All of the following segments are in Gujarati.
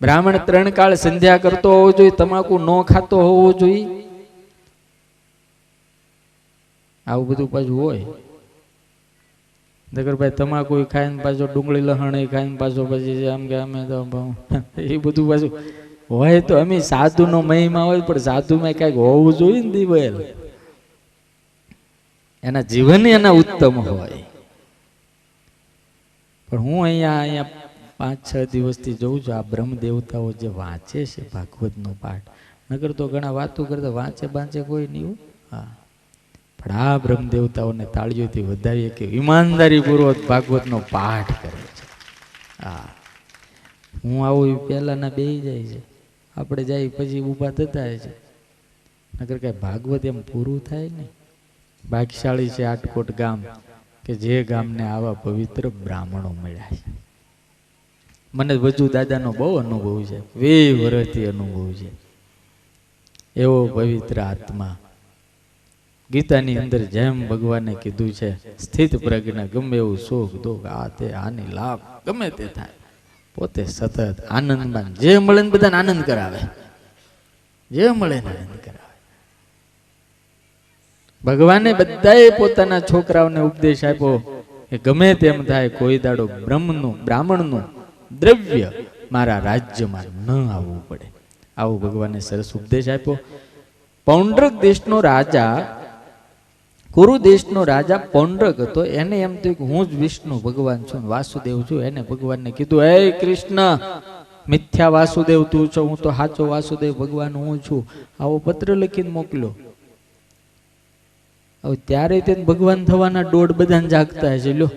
બ્રાહ્મણ 3 કાળ સંધ્યા કરતો હોવો જોઈએ, તમાકુ ન ખાતો હોવો જોઈએ, આવું બધું પાછું હોય. નગરભાઈ તમાકુ ખાઈને પાછો ડુંગળી લહણ ખાઈને પાછો પછી આમ કે અમે તો એ બધું પાછું હોય. તો અમે સાધુ નો મહિમા હોય, પણ સાધુમાં કઈક હોવું જોઈએ ને દિવેલ, એના જીવન એના ઉત્તમ હોય. પણ હું અહીંયા 5-6 દિવસથી જોઉં છું, આ બ્રહ્મ દેવતાઓ જે વાંચે છે ભાગવત નો પાઠ, નગર તો ઘણા વાતો કરતા વાંચે કોઈ નહીં. હા, પણ આ બ્રહ્મ દેવતાઓને તાળીઓથી વધારીએ કે ઈમાનદારી પૂર્વક ભાગવત નો પાઠ કરે છે. હા, હું આવું પહેલાના બેહી જાય છે, આપણે જાય પછી ઊભા થતા છે. નગર કઈ ભાગવત એમ પૂરું થાય ને. ભાગ્યશાળી છે આટકોટ ગામ કે જે ગામને આવા પવિત્ર બ્રાહ્મણો મળ્યા છે. મને વજુ દાદાનો બહુ અનુભવ છે, 20 વર્ષથી અનુભવ છે. એવો પવિત્ર આત્મા, ગીતાની અંદર જેમ ભગવાને કીધું છે, સ્થિત પ્રજ્ઞ ગમે એવું સુખ દુઃખ આ તે હાનિ લાભ ગમે તે થાય, પોતે સતત આનંદમાં, જે મળે ને બધાને આનંદ કરાવે, જે મળે ને આનંદ કરાવે. ભગવાને બધાએ પોતાના છોકરાઓને ઉપદેશ આપ્યો કે ગમે તેમ થાય કોઈ દાડો બ્રાહ્મણનું દ્રવ્ય મારા રાજ્યમાં ન આવવું પડે, આવું ભગવાને સરસ ઉપદેશ આપ્યો. પૌંડ્રક દેશનો રાજા, કુરુ દેશનો રાજા પૌંડ્રક હતો. એને એમ થયું કે હું જ વિષ્ણુ ભગવાન છું, વાસુદેવ છું. એને ભગવાનને કીધું, હે કૃષ્ણ, મિથ્યા વાસુદેવ તું છો, હું તો સાચો વાસુદેવ ભગવાન હું છું. આવો પત્ર લખીને મોકલ્યો. હવે ત્યારે તે ભગવાન થવાના દોડ બધાને જાગતા હશે. લ્યો,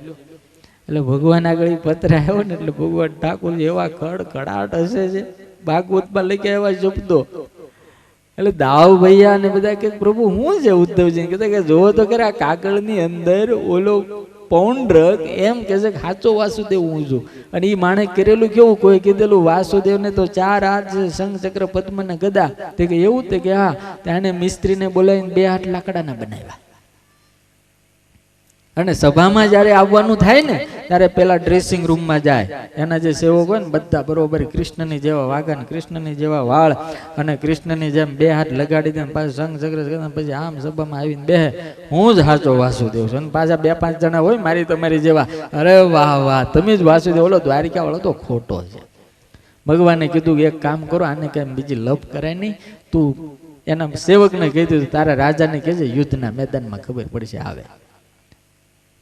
એટલે ભગવાન આગળ પત્ર આવ્યો ને એટલે ભગવાન ઠાકોર એવા કડાટ હશે છે ભાગવતમાં લખ્યા એવા શબ્દો. એટલે દાવ ભૈયા ને બધા કે પ્રભુ હું છે, ઉદ્ધવજી કહેતા કે જોવો તો ખરા કાગળની અંદર ઓલો પૌંડ્રક એમ કે છે કે સાચો વાસુદેવ હું છું. અને એ માણે કરેલું કેવું, કોઈ કીધેલું વાસુદેવ ને તો 4 હાથ છે, શંખ ચક્ર પદ્મ ને ગદા. તે કે એવું તે કે હા, તેને મિસ્ત્રીને બોલાવીને 2 હાથ લાકડાના બનાવ્યા. અને સભામાં જયારે આવવાનું થાય ને ત્યારે પેલા ડ્રેસિંગ રૂમમાં જાય, એના જે સેવક હોય ને બધા બરોબર કૃષ્ણની જેવા વાગન, કૃષ્ણની જેવા વાળ અને કૃષ્ણની જેમ 2 હાથ લગાડી દે, પાછું શંખ ચક્ર પછી આમ સભામાં આવીને બેહે, હું જ સાચો વાસુદેવ છું. અને પાછા 2-5 જણા હોય મારી તમારી જેવા, અરે વાહ વાહ તમે જ વાસુદેવ, ઓલો દ્વારિકા વાળો તો ખોટો છે. ભગવાને કીધું કે એક કામ કરો, આને કઈ બીજી લપ કરાય નહીં, તું એના સેવકને કહી દીધું તારા રાજાને કહેજે યુદ્ધના મેદાનમાં ખબર પડશે આવે.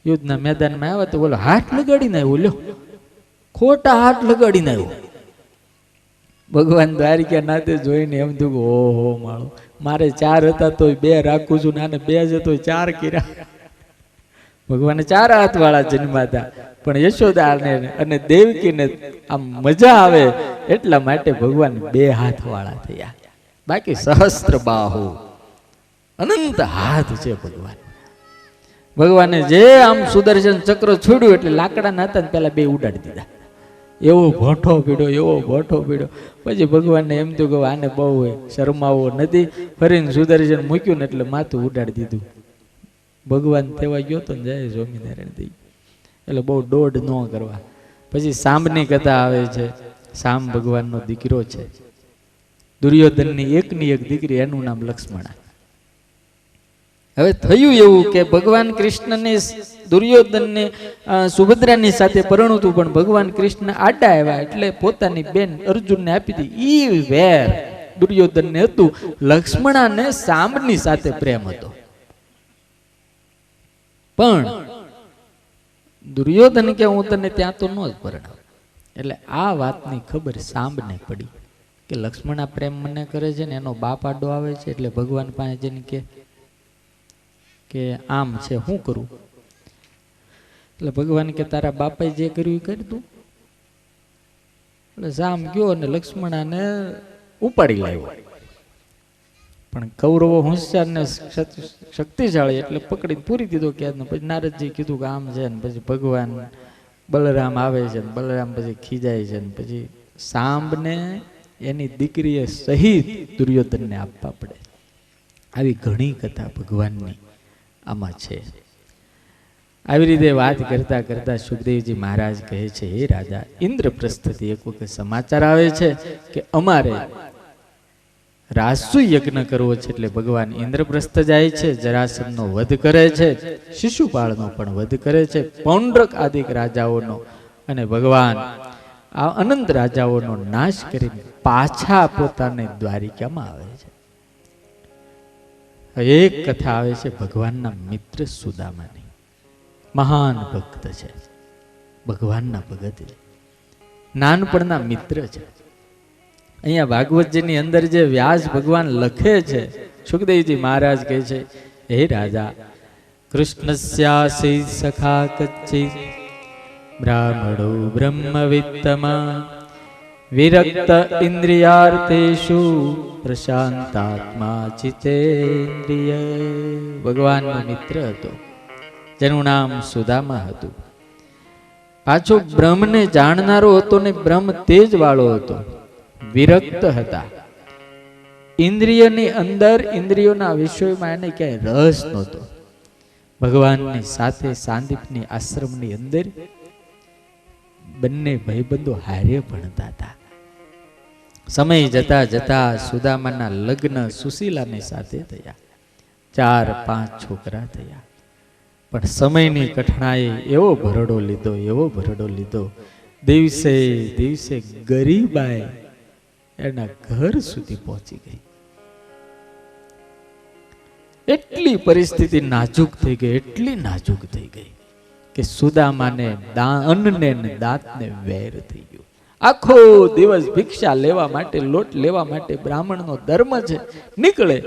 યુદ્ધના મેદાનમાં આવ્યા તો બોલો હાથ લગાડીને આવ્યો, લ્યો ખોટા હાથ લગાડીને આવ્યો. ભગવાન દ્વારિકા નાથે જોઈને એમ થયું કે ઓહો માળો, મારે 4 હતા તોય 2 રાખું છું, નાને 2 છે તોય 4 કર્યા. ભગવાને 4 હાથ વાળા જન્મા હતા, પણ યશોદાને અને દેવકીને આમ મજા આવે એટલા માટે ભગવાન 2 હાથ વાળા થયા. બાકી સહસ્ત્ર બાહુ, અનંત હાથ છે ભગવાન. ભગવાને જે આમ સુદર્શન ચક્ર છોડ્યું એટલે લાકડાના હતા ને પેલા 2 ઉડાડી દીધા. એવો ભોઠો પીડ્યો, એવો ભોઠો પીડ્યો. પછી ભગવાનને એમ થયું કે આને બહુ શરમાવો નથી, ફરીને સુદર્શન મૂક્યું ને એટલે માથું ઉડાડી દીધું. ભગવાન તેવા ગયો તો ને જય સ્વામિનારાયણ થઈ. એટલે બહુ દોડ ન કરવા. પછી સાંભની કથા આવે છે. સાંબ ભગવાનનો દીકરો છે. દુર્યોધનની એકની એક દીકરી, એનું નામ લક્ષ્મણા. હવે થયું એવું કે ભગવાન કૃષ્ણને દુર્યોધનને સુભદ્રાની સાથે પરણુતું, પણ ભગવાન કૃષ્ણ આડા આવ્યા એટલે પોતાની બેન અર્જુનને આપી દીધી. ઈ વેર દુર્યોધનને હતું. લક્ષ્મણાને સાંબની સાથે પ્રેમ હતો. પણ દુર્યોધન કે હું તને ત્યાં તો ન જ પરણાવ. એટલે આ વાતની ખબર સાંબને પડી કે લક્ષ્મણા પ્રેમ મને કરે છે ને એનો બાપ આડો આવે છે. એટલે ભગવાન પાસે જઈને કે આમ છે, શું કરું? એટલે ભગવાન કે તારા બાપાએ જે કર્યું એ કરી તું. એટલે સામ ગયો અને લક્ષ્મણાને ઉપાડી લાવ્યો. પણ કૌરવો હોશિયાર ને શક્તિશાળી એટલે પકડીને પૂરી દીધો કે પછી નારદજી કીધું કે આમ છે ને પછી ભગવાન બલરામ આવે છે ને બલરામ પછી ખીજાય છે ને પછી સાંબને એની દીકરીએ સહિત દુર્યોધનને આપવા પડે. આવી ઘણી કથા ભગવાનની આમાં છે. આવી રીતે વાત કરતા કરતા સુખદેવજી મહારાજ કહે છે, હે રાજા, ઇન્દ્રપ્રસ્થથી એક વખત સમાચાર આવે છે કે અમારે રાજસુ યજ્ઞ કરવો છે. એટલે ભગવાન ઇન્દ્રપ્રસ્થ જાય છે, જરાસંધનો વધ કરે છે, શિશુપાળનો પણ વધ કરે છે, પૌંડ્રક આદિક રાજાઓનો અને ભગવાન આ અનંત રાજાઓનો નાશ કરીને પાછા પોતાને દ્વારિકામાં આવે છે. એક કથા આવે છે ભગવાનના મિત્ર સુદામાની. મહાન ભક્ત છે, ભગવાનના ભગત છે, નાનપણના મિત્ર છે. અહીંયા ભાગવતજીની અંદર જે વ્યાસ ભગવાન લખે છે, સુખદેવજી મહારાજ કહે છે, હે રાજા, કૃષ્ણસ્યાસી સખા કચ્ચિત બ્રાહ્મણો બ્રહ્મવિત્તમા વિરક્ત ઇન્દ્રિયાર્થેષુ પ્રશાંતાત્મા ચિતેન્દ્રિય. ભગવાનનો મિત્ર હતો જેનું નામ સુદામા હતું. પાછો બ્રહ્મને જાણનારો હતો ને બ્રહ્મ તેજ વાળો હતો. વિરક્ત હતા. ઇન્દ્રિયની અંદર ઇન્દ્રિયોના વિષયોમાં એને ક્યાંય રસ નહોતો. ભગવાનની સાથે સાંદીપની આશ્રમની અંદર બંને ભાઈબંધો હારે ભણતા હતા. સમય જતા જતા સુદામાના લગ્ન સુશીલાની સાથે થયા. 4-5 છોકરા થયા. પણ સમયની કઠણાઈએ એવો ભરડો લીધો, દિવસે દિવસે ગરીબાઈ એના ઘર સુધી પહોંચી ગઈ. એટલી પરિસ્થિતિ નાજુક થઈ ગઈ કે સુદામાને અન્નને દાંતને વેર થઈ ગયો. આખો દિવસ ભિક્ષા લેવા માટે, લોટ લેવા માટે બ્રાહ્મણનો ધર્મ છે, નીકળે,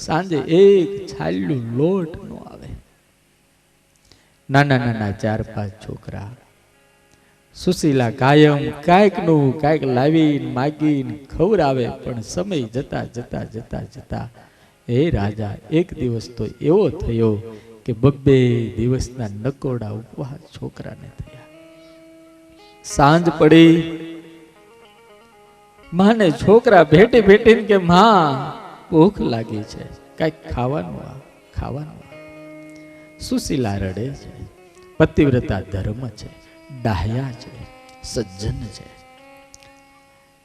સાંજે એક છાલ્યું લોટ નો આવે. નાના 4-5 છોકરા. સુશીલા કાયમ કાંઈક લાવીને માગીને ખવડાવે. પણ સમય જતા હે રાજા, એક દિવસ તો એવો થયો કે 2 દિવસના નકોડા ઉપવાસ છોકરાને થયા. સાંજ પડી, માને છોકરા ભેટીને કે માં ભૂખ લાગી છે, કાંઈક ખાવાનું. સુશીલા રડે છે. પતિવ્રતા ધર્મ છે, ડાહ્યા છે, સજ્જન છે.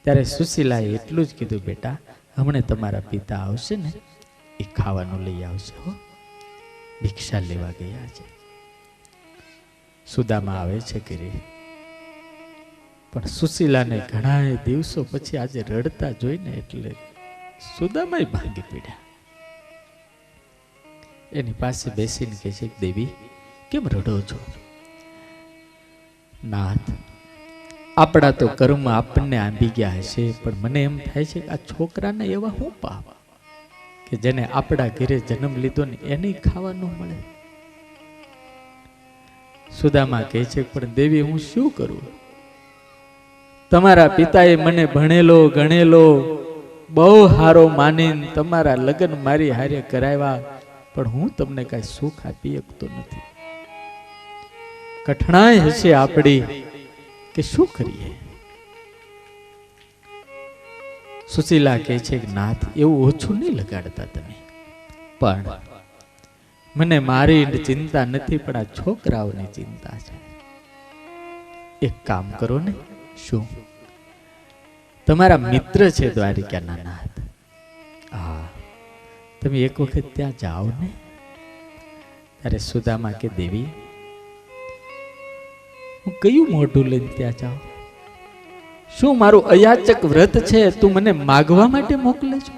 ત્યારે સુશીલાએ એટલું જ કીધું, બેટા, હમણે તમારા પિતા આવશે ને, એ ખાવાનું લઈ આવશે હો. ભિક્ષા લેવા ગયા છે. સુદામા આવે છે ઘરે. પણ સુશીલાને ઘણા દિવસો પછી આજે રડતા જોઈને એટલે સુદામાય ભાંગી પડ્યા. એની પાસે બેસીને કહે છે, દેવી, કેમ રડો છો? નાથ, આપણા તો કર્મ આપણને આંબી ગયા હશે, પણ મને એમ થાય છે કે આ છોકરાને એવા હું પાપ કે જેને આપણા ઘરે જન્મ લીધો ને એને ખાવા ન મળે. સુદામા કહે છે, પણ દેવી, હું શું કરું? તમારા પિતાએ મને ભણેલો ગણેલો બહુ હારો માનીને તમારા લગ્ન મારી હારે કરાવ્યા, પણ હું તમને કઈ સુખ આપી શકતો નથી. કઠણાઈ હશે આપણી કે શું કરીએ? સુશીલા કહે છે કે નાથ, એવું ઓછું નહીં લગાડતા તમે, પણ મને મારી ચિંતા નથી, પણ આ છોકરાઓની ચિંતા છે. એક કામ કરો ને. શું? તમારા મિત્ર છે દ્વારિકાના નાથ, હા, તમે એક વખત ત્યાં જાઓ ને. ત્યારે સુદામા કે દેવી, હું કયું મોઢું લઈને ત્યાં જાઉં? શું મારું અયાચક વ્રત છે, તું મને માગવા માટે મોકલે છો?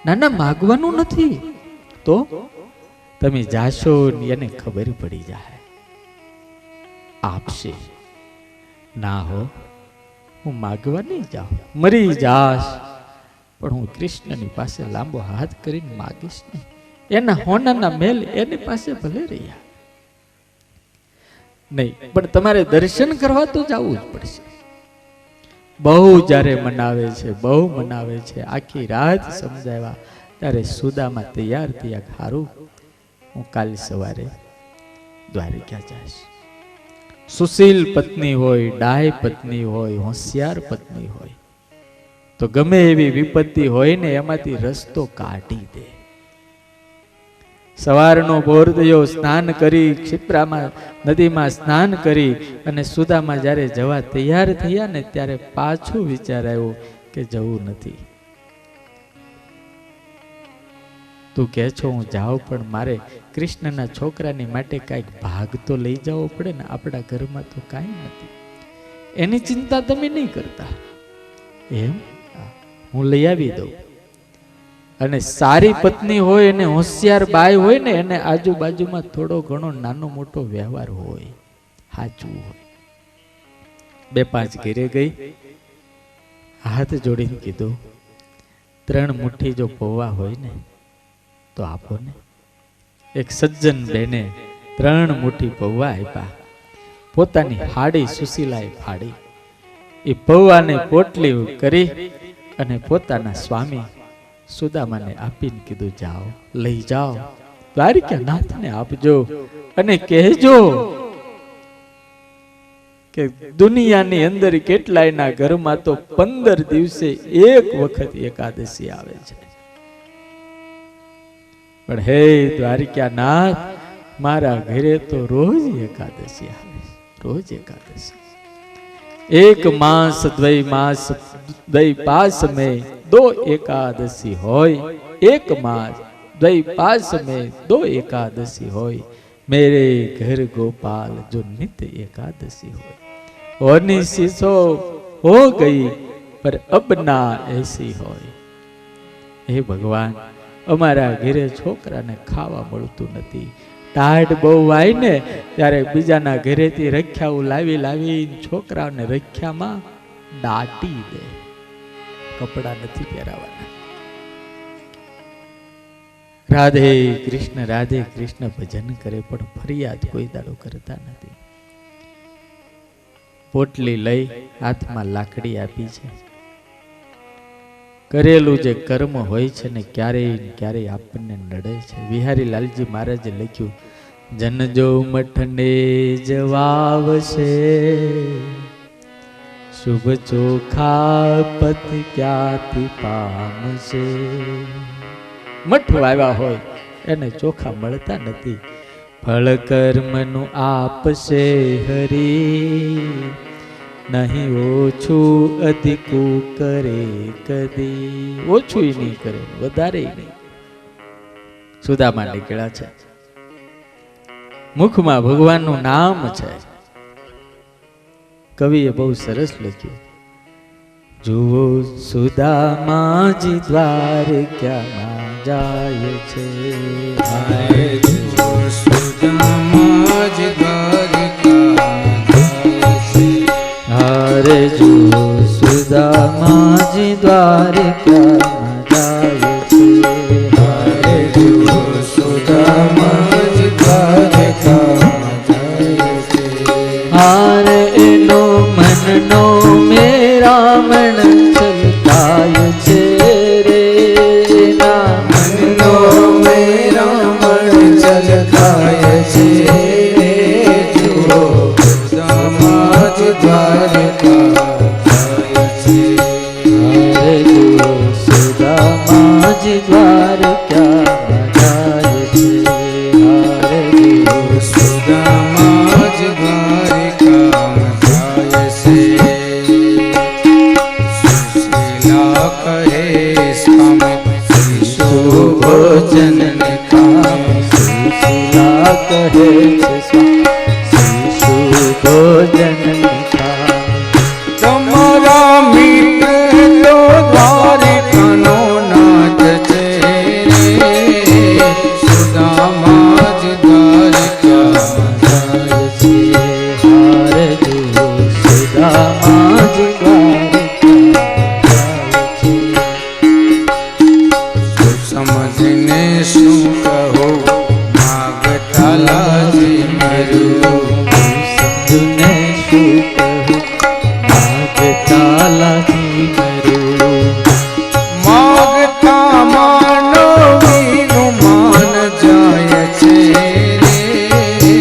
ના, માગવાનું નથી. તો તમે જાશો ને એને ખબર પડી જાય, આપશે. ના હો, હું માગવા નહીં જાઉં, મરી જાશ, પણ હું કૃષ્ણની પાસે લાંબો હાથ કરીને માગીશ નહીં. એના હોનાના મેલ એની પાસે ભલે રહ્યા નહીં, પણ તમારે દર્શન કરવા તો જવું જ પડશે. બહુ જ્યારે મનાવે છે, આખી રાત સમજાવ્યા. ત્યારે સુદામા તૈયાર થયા, ખારું, હું કાલ સવારે દ્વારિકા જઈશ. સુશીલ પત્ની હોય, ડાય પત્ની હોય, હોશિયાર પત્ની હોય તો ગમે એવી વિપત્તિ હોય ને એમાંથી રસ્તો કાઢી દે. સવારનો બોરદયો સ્નાન કરી ક્ષિપ્રામાં નદીમાં સ્નાન કરી અને સુદામા જ્યારે જવા તૈયાર થયા ને ત્યારે પાછું વિચાર આવ્યો કે જવું નથી. તું કહે છો હું જાઉં, પણ મારે કૃષ્ણના છોકરાની માટે કાંઈક ભાગ તો લઈ જવો પડે ને. આપણા ઘરમાં તો કાંઈ નથી, એની ચિંતા તમે નહીં કરતા. એમ હું લઈ આવી દઉં. અને સારી પત્ની હોય અને હોશિયાર બાઈ હોય ને એને આજુબાજુમાં થોડો ઘણો નાનો મોટો વ્યવહાર હોય, સાચું હોય. 2-5 ઘેરે ગઈ, હાથ જોડીને કીધું 3 મુઠ્ઠી જો પૌવા હોય ને તો આપો ને. એક સજ્જન બેને 3 મુઠ્ઠી પૌવા આપ્યા. પોતાની હાડી સુશીલાએ ફાડી, એ પૌવાને પોટલી કરી અને પોતાના સ્વામી સુદામાને આપીને કીધું જાઓ, લઈ જાઓ, દ્વારિકાનાથને આપજો અને કહેજો કે દુનિયાની અંદર કેટલાયના ઘરમાં તો 15 દિવસે એક વખત એકાદશી આવે છે, પણ હે દ્વારિકાનાથ મારા ઘરે તો રોજ એકાદશી આવે, રોજ એકાદશી. 1 मास 2 मास 2 पास में 2 एकादशी होय, 1 मास 2 पास में 2 एकादशी होय, मेरे घर गोपाल जो नित्य एकादशी होय. होनी सी सो हो गई पर अब ना ऐसी होय. हे भगवान અમારા ઘરે છોકરાને ખાવા મળતું નથી. ટાઢ બહુ વાય ને ત્યારે બીજાના ઘરેથી રખ્યાઓ લાવી છોકરાઓને રખ્યામાં દાટી દે, કપડા નથી પહેરાવાના. રાધે કૃષ્ણ ભજન કરે પણ ફરિયાદ કોઈ દાડો કરતા નથી. પોટલી લઈ હાથમાં લાકડી આપી છે. કરેલું જે કર્મ હોય છે ને ક્યારેય આપણને નડે છે. વિહારી લાલજી મહારાજે લખ્યું, જનજો મઠને જવાવશે, શુભ ચોખા પત ક્યાંથી પામશે. મઠ વાવ્યા હોય એને ચોખા મળતા નથી. ફળ કર્મનું આપશે હરી, નહીં ઓછું અધિકું કરે કદી. ઓછું નહીં કરે, વધારે નહીં. સુદામા નીકળ્યા છે, મુખમાં ભગવાનનું નામ છે. કવિએ બહુ સરસ લખ્યું, જુઓ સુદામાજી દ્વારકામાં જાય છે. જુઓ સુદામાજી હરે જુઓ સુદામાજી દ્વારકામાં જાય છે. હરે જુઓ સુદામાજી દ્વારકામાં જાય છે. હારે એનો મનનો મેરામણ છલકાય છે રે, ના મનનો મેરામણ છલકાય છે રે. જુઓ સુદામાજી દ્વારકા જાય છે. હરે જુઓ સુદામાજી દ્વારકામાં જાય છે. હરે જુઓ સુદામાજી દ્વારકામાં જાય છે. સુશીલા કહે સ્વામે ભોજન ને ખામે. સુશીલા કહે છે સ્વામી ભોજન નિખા. તમારા મિત્ર તો દ્વારિકાનો નાથ છે રે, સુદામાજી દ્વારકામાં જાય છે. હારે જુઓ સુદામાજી દ્વારકામાં જાય છે. સમજીને શું કહો માગતા લાજી મરું, સમજને શું કહું માગતા લાજી મરું. માગતા માનવીનું માન જાય છે રે,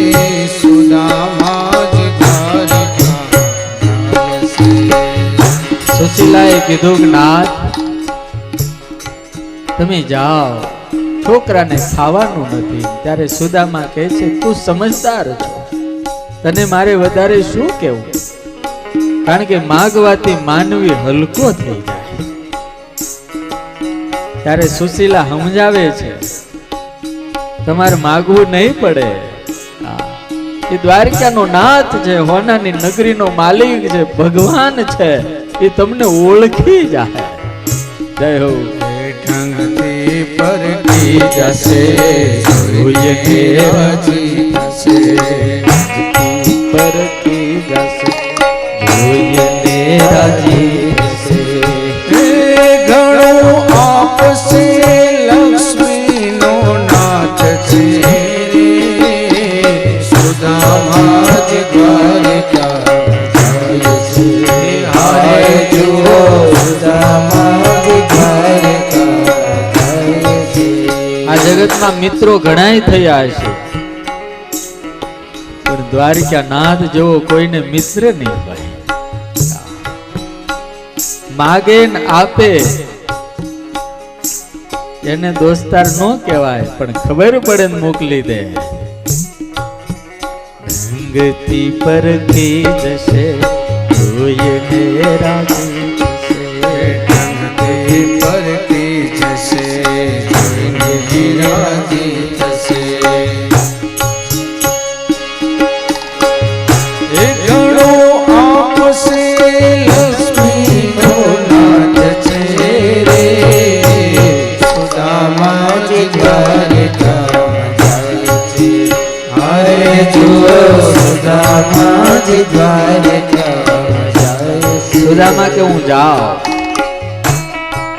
સુદામાજી દ્વારકા જાય છે. સુશીલાએ કીધું, નાથ તમે જાઓ, છોકરાને ખાવાનું નથી. ત્યારે સુદામા કહે છે તું સમજદાર છો, તને મારે વધારે શું કેવું, કારણ કે માગવાથી માનવી હલકો થઈ જાય. ત્યારે સુશીલા સમજાવે છે તમારે માગવું નહીં પડે, એ દ્વારકાનો નાથ છે, હોનાની નગરીનો માલિક છે, ભગવાન છે, એ તમને ઓળખી જાય. જય હો. ઢંગથી પરખી જશે જોઈને રાજી થશે, પરખી જશે જોઈને રાજી થશે. ઘણો આપશે લક્ષ્મીનો નાથ છે રે, સુદામા જ દ્વારકા જાય છે. હાય જુઓ સુદામા જ દ્વારકા જાય છે. આ જગતમાં મિત્રો ઘણાય થયા છે, પણ દ્વારકા નાથ જેવો કોઈને મિત્ર નહીં હોય. માગે ને આપે એને દોસ્તાર નો કહેવાય, પણ ખબર પડે ને મોકલી દે. ઢંગથી પરખી જશે જોઈને રાજી થશે, ઢંગથી પરખી જશે જોઈને રાજી થશે. એ ઘણો આપશે લક્ષ્મીનો નાથ છે રે, સુદામા જ દ્વારકા જાય છે. હાય જુઓ સુદામા જ દ્વારકા જાય છે. સુદામા કે હું જાઉં,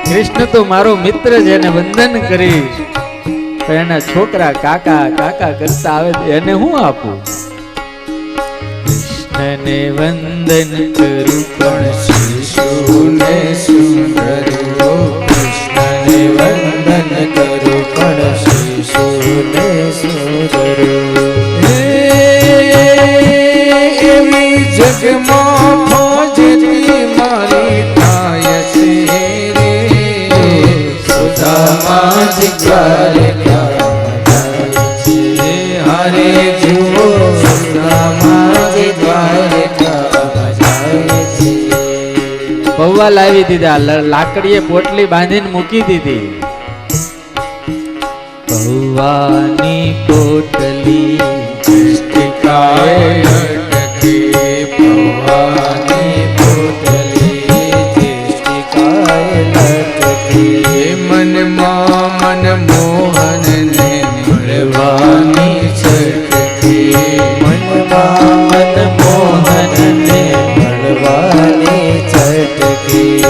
કૃષ્ણ તો મારો મિત્ર છે, એને વંદન કરીશ, તો એના છોકરા કાકા કાકા કરતા આવે તો એને હું આપું. કૃષ્ણને વંદન કરું પણ શિશુને શું કરું, કૃષ્ણને વંદન કરું પણ શિશુને શું કરું. એવી જગમાં ફોજતી મારી થાય છે રે, સુદામા જ દ્વારકા જાય છે. હારે જુઓ સુદામા જ દ્વારકા જાય છે. પૌવા લાવી દીધા, લાકડીએ પોટલી બાંધીને મૂકી દીધી. પૌવાની પોટલી દૃષ્ટિકાએ લટકી, પૌવાની પોટલી દૃષ્ટિકાએ લટકી. મનમાં મનમોહનને મળવાની છટકી, મનમાં મનમોહનને મળવાની છટકી.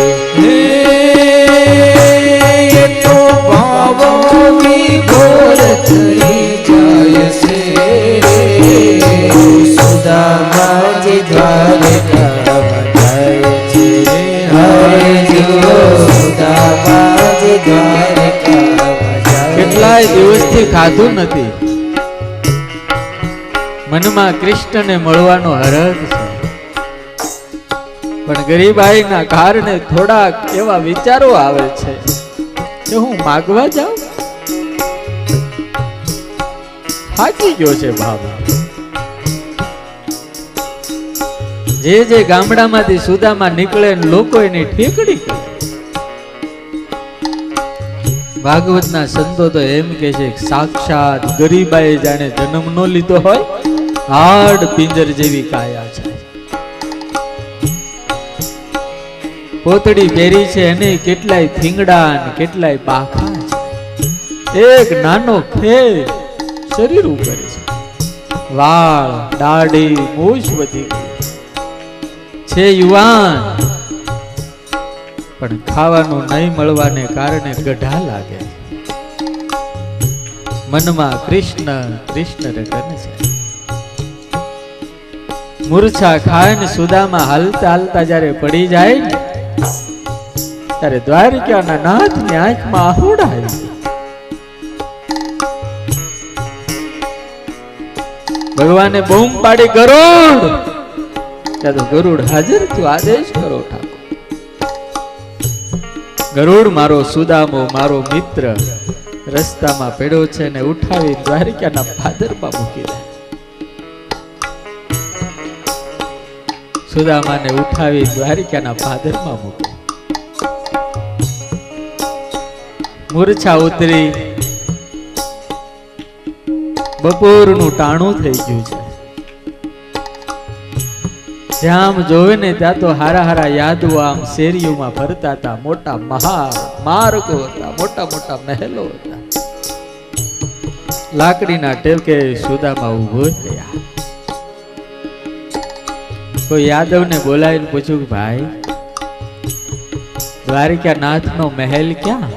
એ તો ભાવોની ઘોર થઈ જાય છે, સુદામા જ દ્વારકા જાય છે. હાય જુઓ સુદામા જ દ્વારકા જાય. કેટલાય દિવસથી ખાધું નથી, મનમાં કૃષ્ણને મળવાનો હરખ છે, પણ ગરીબાઈના કારણે થોડાક એવા વિચારો આવે છે કે હું માગવા જાઉં. થાકી ગયો છે બાબા. જે ગામડામાંથી સુદામાં નીકળે લોકો એની ઠેકડી કરે. ભાગવતના સંતો તો એમ કે છે સાક્ષાત ગરીબાએ જાણે જન્મ નો લીધો હોય, હાડ પિંજર જેવી કાયા છે. પોતડી પહેરી છે એને કેટલાય થીંગડા ને કેટલાય પાખા છે. એક નાનો ફેર શરીર ઉપર છે, વાળ દાઢી મૂછ વધી ગઈ છે, યુવાન, પણ ખાવાનું નહીં મળવાને કારણે ગઢા લાગે. મનમાં કૃષ્ણ કૃષ્ણ રટન છે. મૂર્છા ખાય ને સુદામાં હાલતા હાલતા જયારે પડી જાય ને ત્યારે દ્વારકાના નાથની આંખમાં આહુડા આવી. ભગવાને બૂમ પાડી ગરુડ, ત્યાં તો ગરુડ હાજર થયો. આદેશ કરો ઠાકોર. ગરુડ મારો સુદામો મારો મિત્ર રસ્તામાં પડ્યો છે ને ઉઠાવી દ્વારિકાના પાદરમાં મૂકી દે. સુદામાને ઉઠાવી દ્વારિકાના પાદરમાં મૂકે. મૂર્છા ઉતરી, બપોરનું ટાણું થઈ ગયું છે. જ્યાં જોવે ને ત્યાં તો હારા હારા યાદો આમ શેરીઓમાં ફરતા હતા. મોટા માર્ગો હતા, મોટા મોટા મહેલો હતા. લાકડીના ટેકે સુદામા ઉભો થયા. કોઈ યાદવને બોલાવીને પૂછ્યું કે ભાઈ, દ્વારિકા નાથનો મહેલ ક્યાં?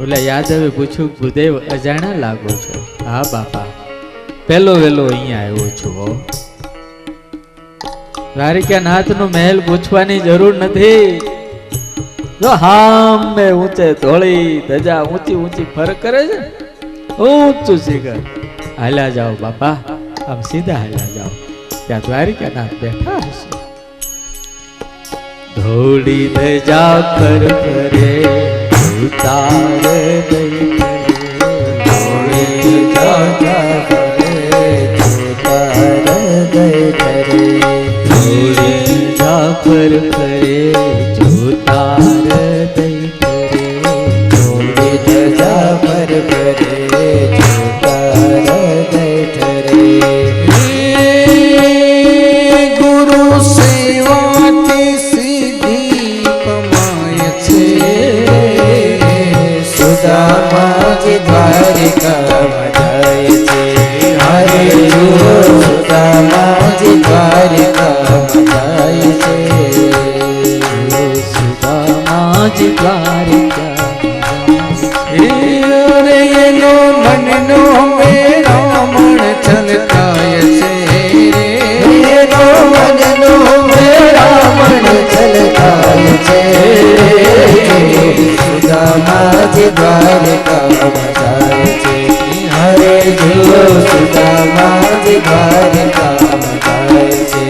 ઓલા યાદવે પૂછ્યું, ભૂદેવ અજાણ્યા લાગો છો? હા બાપા, પેલો વેલો અહીંયા આવ્યો છું. દ્વારિકા નાથનો મહેલ પૂછવાની જરૂર નથી. જો હામે ઊંચે ધોળી ધજા ઊંચી ઊંચી ફરક કરે છે, ઊંચું શિખર, હાલ્યા જાઓ બાપા, આમ સીધા હાલ્યા જાઓ, ત્યાં દ્વારિકા નાથ બેઠા હશે. ધોળી ધજા ફર ફરે ઉતાર દઈ, ધોળી ધજા ફર ફરે જોતાર દઈ ફરે, ધોળી ધજા ફર ફરે જોતાર દઈ ફરે. ગુરુ સેવાથી સિદ્ધિ કમાય છે, સુદામાજી દ્વારિકામાં જાય છે. હરે સુદામાજી દ્વારિકામાં જાય છે, સુદામાજી દ્વારિકામાં રે એનો મનનો મેળામણ છલકાય છે, એનો મનનો મેળામણ છલકાય છે. સુદામાજી દ્વારિકામાં જાય છે. હરે જુઓ સુદામાજી દ્વારિકામાં જાય છે.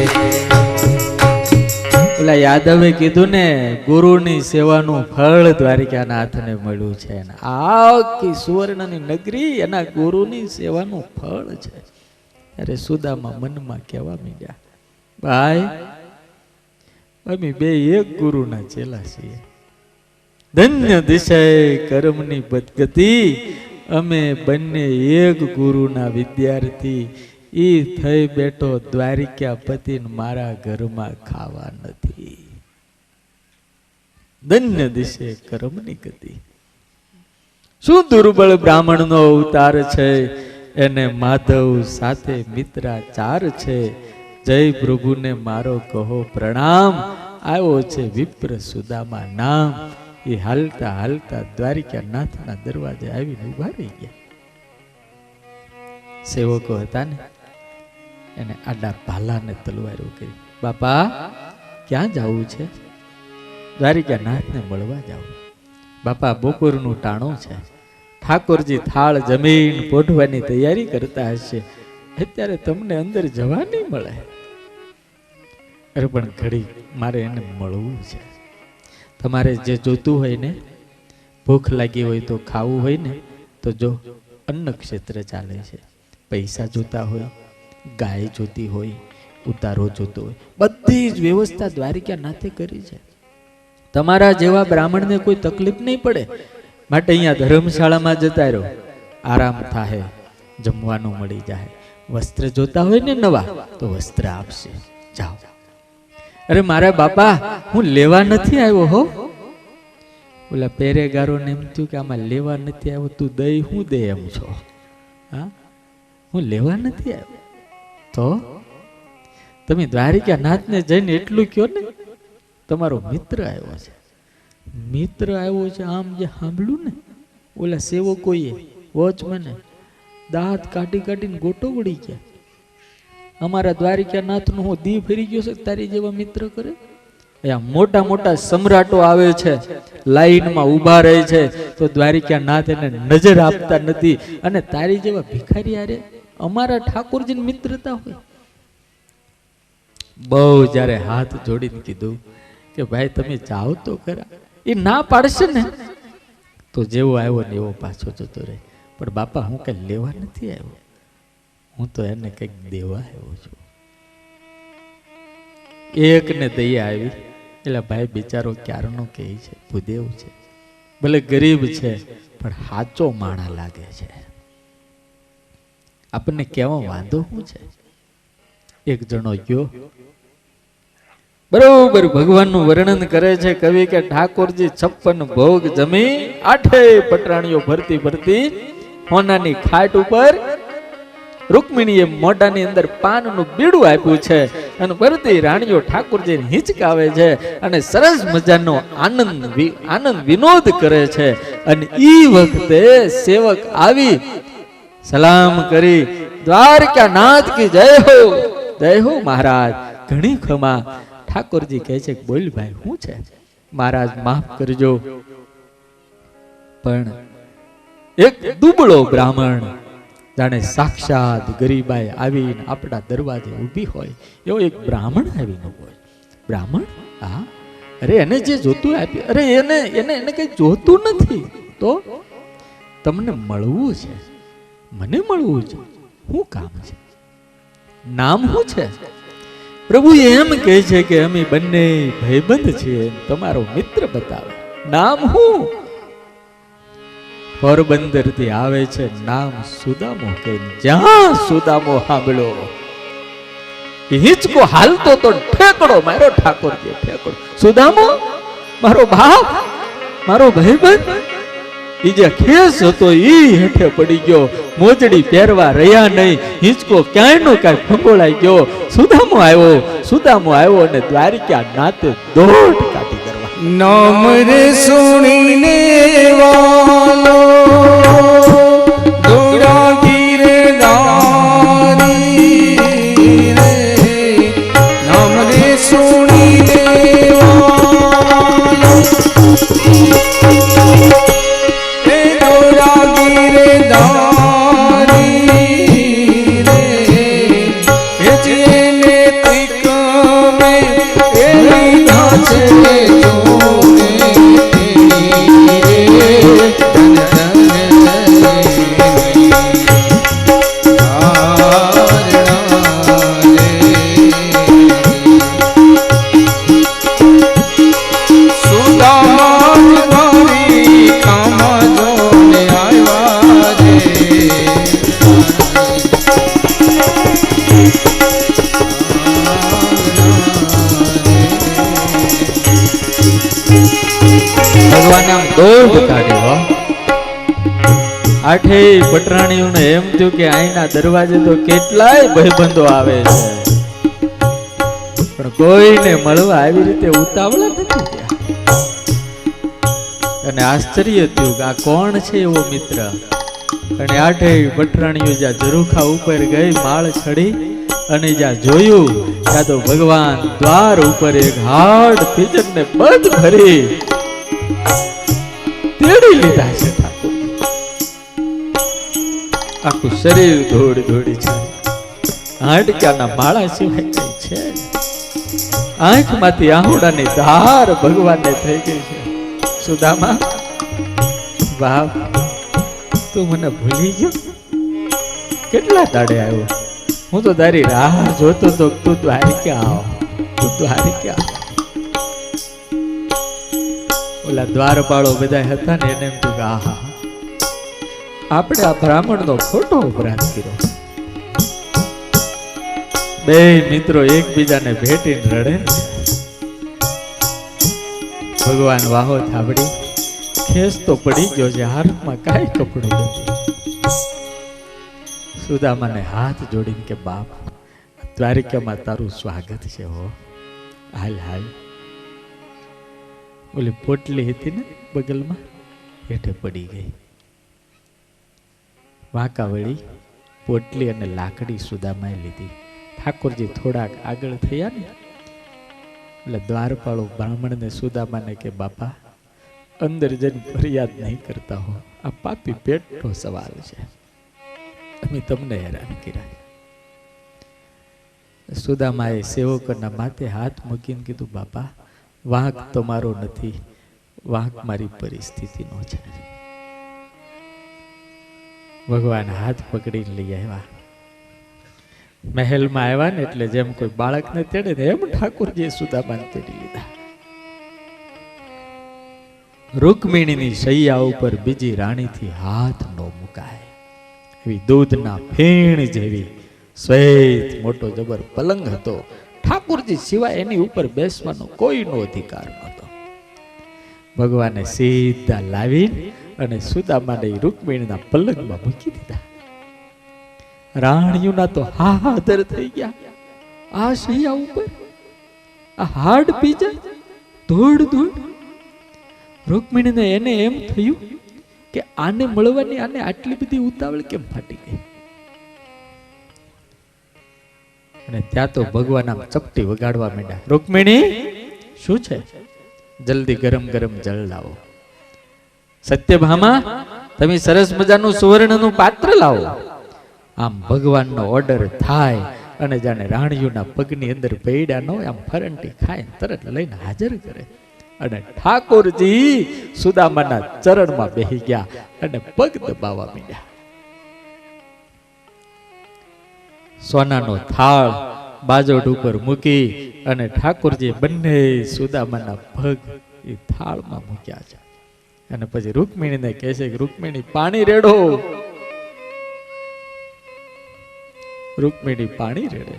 ઓલા યાદવે કીધું ને, ગુરુની સેવાનું ફળ દ્વારિકાનાથને મળ્યું છે. આખી સુવર્ણની નગરી એના ગુરુની સેવાનું ફળ છે. અરે સુદામા મનમાં કહેવા માંડ્યા, ભાઈ અમે બે એક ગુરુના ચેલા છીએ. ધન્ય દિશે કર્મની બદગતિ, અમે બંને એક ગુરુના વિદ્યાર્થી. ઈ થઈ બેઠો દ્વારિકાપતિ, મારા ઘરમાં ખાવા નથી. ધન્ય દિશે કર્મની ગતિ. શું દુર્બળ બ્રાહ્મણનો અવતાર છે, એને માધવ સાથે મિત્રાચાર છે. જય પ્રભુને મારો કહો પ્રણામ, આવ્યો છે વિપ્ર સુદામા નામ. એ હાલતા હાલતા દ્વારિકાનાથના દરવાજે આવીને ઉભા રહી ગયા. સેવકો હતા ને, એને આડા ભાલાને તલવારો કરી, બાપા ક્યાં જવું છે? દ્વારિકાનાથને મળવા જાવું. બાપા બપોરનું ટાણું છે, ઠાકોરજી થાળ જમીન પોઢવાની તૈયારી કરતા હશે, અત્યારે તમને અંદર જવા નહીં મળે. અરે પણ ઘડી મારે એને મળવું છે. તમારે જે જોતું હોય ને, ભૂખ લાગી હોય તો ખાવું હોય ને, તો જો અન્ન ક્ષેત્ર ચાલે છે. પૈસા જોતા હોય, ગાય જોતી હોય, ઉતારો જોતો હોય, બધી જ વ્યવસ્થા દ્વારિકાનાથે કરી છે. તમારા જેવા બ્રાહ્મણને કોઈ તકલીફ નહીં પડે. માટે અહીંયા ધર્મશાળામાં જતા રહો, આરામ થાય, જમવાનું મળી જાય. વસ્ત્ર જોતા હોય ને નવા, તો વસ્ત્ર આપશે, જાઓ. અરે મારા બાપા, હું લેવા નથી આવ્યો હો. ઓલા પહેરેગારો ને એમ થયું કે આમાં લેવા નથી આવ્યો, તું દઈ હું દે એમ છો? હા, હું લેવા નથી આવ્યો. તો તમે દ્વારિકાનાથને જઈને એટલું કહો ને, તમારો મિત્ર આવ્યો છે, મિત્ર આવ્યો છે. આમ જે સાંભળ્યું ને, ઓલા સેવકોએ, વોચમેને દાંત કાઢી કાઢીને ગોટો વળી ગયા. અમારા દ્વારિકાનાથનું હું દી ફરી ગયો છે, તારી જેવા મિત્ર કરે? અહીંયા મોટા મોટા સમ્રાટો આવે છે, લાઈનમાં ઊભા રહે છે, તો દ્વારિકાનાથ એને નજર આપતા નથી. અને તારી જેવા ભિખારી આરે અમારા ઠાકોરજીની મિત્રતા હોય. બહુ જ્યારે હાથ જોડીને કીધું કે ભાઈ તમે જાઓ તો ખરા, એ ના પાડશે ને તો જેવો આવ્યો ને એવો પાછો જતો રહે. પણ બાપા હું કઈ લેવા નથી આવ્યો, હું તો એને કઈક દેવા આવ્યો છું. એકને દયા આવી એટલે ભાઈ બિચારો ક્યારનો કહે છે, ભૂદેવ છે, ભલે ગરીબ છે પણ સાચો માણા લાગે છે. આપણને કેવા વાંધો શું છે? એક જણો ગયો બરોબર ભગવાનનું વર્ણન કરે છે કવિ કે ઠાકોરજી 56 ભોગ જમી 8 પટરાણીઓ ભરતી ભરતી હોનાની ખાટ ઉપર રૂકમિણીએ મોઢાની અંદર પાનનું બીડું આપ્યું છે અને ભરતી રાણીઓ ઠાકોરજીને હિંચકાવે છે અને સરસ મજાનો આનંદ વિનોદ કરે છે. અને ઈ વખતે સેવક આવી સલામ કરી દ્વારકાનાથ કી જય હો મહારાજ, ઘણી ખમા. ઠાકોરજી કહે છે બોલ ભાઈ શું છે? મહારાજ માફ કરજો, પણ એક દુબળો બ્રાહ્મણ જાણે સાક્ષાત ગરીબાઈ આવીને આપણા દરવાજે ઊભી હોય એવો એક બ્રાહ્મણ આવીને હોય. બ્રાહ્મણ? હા, અરે એને જે જોતું આપ્યું. અરે એને કઈ જોતું નથી, તો તમને મળવું છે, મને મળવું છે, શું કામ છે? નામ શું છે? પ્રભુ એમ કહે છે કે અમે બંને ભાઈબંધ છીએ, તમારો મિત્ર બતાવે. નામ શું? પોરબંદર થી આવે છે, નામ સુદામો. કે જ્યાં સુદામો સાંભળો હિંચકો હાલતો તો ઠેકડો મારો ઠાકોરજી, ઠેકડો. સુદામો મારો બાપ, મારો ભાઈબંધ. ઈ જે ખેસ હતો ઈ હેઠે પડી ગયો, મોજડી પહેરવા રહ્યા નહીં, હિંચકો ક્યાંય નો કાંઈ ફંગોળાઈ ગયો. સુદામો આવ્યો અને દ્વારિકા નાતે દોટ કાઢી કરવા. નામ રે સુણીને વાલો દોડા ગીરે દારી રે, નામ રે સુણીને વાલો એ દોડા ગીરે દારી રે, એ જેને તિક મે એ લીધા છે આઠેય પટરાણીઓને એમ થયું કે અહીંના દરવાજે તો કેટલાય ભાઈબંધો આવે છે, પણ કોઈને મળવા આવી રીતે ઉતાવળા નથી થયા. અને આશ્ચર્ય થયું કે આ કોણ છે એવો મિત્ર. અને આઠેય પટરાણીઓ જ્યાં ઝરૂખા ઉપર ગઈ માળ ચડી અને જ્યાં જોયું ત્યાં તો ભગવાન દ્વાર ઉપર એક હાડ પિજરને બંધ ભરી તેડી લીધા છે. આખું શરીર ધોડી છે, હાડકાના માળા સિવાય કઈ છે. આંખમાંથી આહુડાની ધાર ભગવાનને થઈ ગઈ છે. સુદામા બાપ, તું મને ભૂલી ગયો? કેટલા દાડે આવ્યો? હું તો તારી રાહ જોતો તો તું દ્વારિકા આવ, તું દ્વારિકા આવ. ઓલા દ્વારપાળો બધા હતા ને એને એમ તું આહા આપણે આ બ્રાહ્મણનો ખોટો અપરાધ કર્યો. બે મિત્રો એકબીજાને ભેટીને રડે. ભગવાન વાહો થાબડી, ખેસ તો પડી ગયો છે, હાથમાં કાંઈ કપડું નથી. સુદામાને હાથ જોડીને કે બાપ, દ્વારિકામાં તારું સ્વાગત છે હો, હાલ હાલ. ઓલી પોટલી હતી ને બગલમાં, હેઠે પડી ગઈ. વાંકા વળી પોટલી અને લાકડી સુદામાએ લીધી. ઠાકોરજી થોડાક આગળ થયા ને એટલે દ્વારપાળો બ્રાહ્મણને સુદામાને કે બાપા, અંદર જઈને ફરિયાદ નહીં કરતા હો, આ પાપી પેટનો સવાલ છે, અમે તમને હેરાન કર્યા. સુદામાએ સેવકોના માથે હાથ મૂકીને કીધું બાપા, વાંક તમારો નથી, વાંક મારી પરિસ્થિતિનો છે. ભગવાન હાથ પકડીને લઈ આવ્યા. મહેલમાં આવ્યા ને એટલે જેમ કોઈ બાળકને તેડે ને એમ ઠાકોરજીએ સુદામાને તેડી લીધા. રૂકમિણીની શૈયા ઉપર બીજી રાણીથી હાથ ન મુકાય એવી દૂધના ફેણ જેવી શ્વેત મોટો જબર પલંગ હતો. ઠાકોરજી સિવાય એની ઉપર બેસવાનો કોઈનો અધિકાર નહોતો. ભગવાને સીધા લાવી અને સુદામાને રૂકમિણીના પલંગમાં મૂકી દીધા. રાણીઓના તો હાહાદર થઈ ગયા. આ શૈયા ઉપર આ હાડ પીજા ધોડ ધોડ. રૂકમિણીને એને એમ થયું કે આને મળવાની આને આટલી બધી ઉતાવળ કેમ ફાટી ગઈ. અને ત્યાં તો ભગવાન આમ ચપટી વગાડવા માંડ્યા. રૂકમિણી શું છે? જલ્દી ગરમ ગરમ જળ લાવો. સત્યભામા તમે સરસ મજાનું સુવર્ણનું પાત્ર લાવો. આમ ભગવાનનો ઓર્ડર થાય અને જાણે રાણીઓના પગની અંદર પૈડા ન હોય આમ ફરંટી ખાય તરત લઈને હાજર કરે. અને ઠાકોરજી સુદામાના ચરણમાં બેહી ગયા અને પગ દબાવવા માંડ્યા. સોનાનો થાળ બાજોટ ઉપર મૂકી અને ઠાકોરજી બંને સુદામાના પગ એ થાળમાં મૂક્યા છે. અને પછી રૂકમિણીને કહે છે કે રૂકમિણી પાણી રેડો. રૂકમિણી પાણી રેડે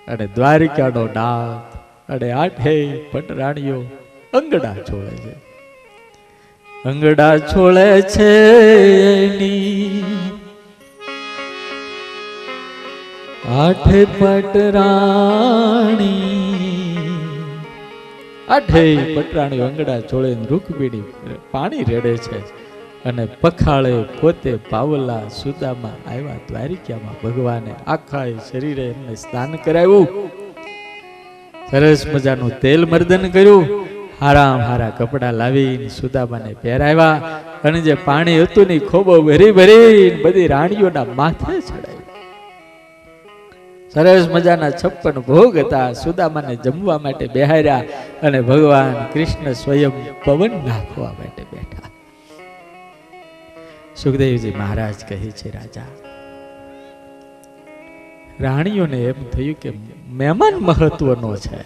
અને દ્વારિકાનો નાથ અને આઠે પટરાણીઓ અંગડા છોડે છે. અંગડા છોડે છે આઠે પટરાણી. આઠે પટરાણીઓ અંગડા છોડે રૂકમિણી પાણી રેડે છે. અને પખાળે પોતે પાવલા સુદામા આવ્યા દ્વારિકામાં. ભગવાને આખા શરીરે એમને સ્નાન કરાવ્યું. સરસ મજાનું તેલ મર્દન કર્યું. હારામ હારા કપડા લાવીને સુદામાને પહેરાવ્યા. અને જે પાણી હતું ને ખોબો ભરી ભરી બધી રાણીઓના માથે ચડાવ્યું. સરસ મજાના 56 ભોગ હતા. સુદામાને જમવા માટે બેહાર્યા અને ભગવાન કૃષ્ણ સ્વયં પવન નાખવા માટે બેઠા. સુખદેવજી મહારાજ કહે છે રાજા રાણીઓને એમ થયું કે મહેમાન મહત્વનો છે.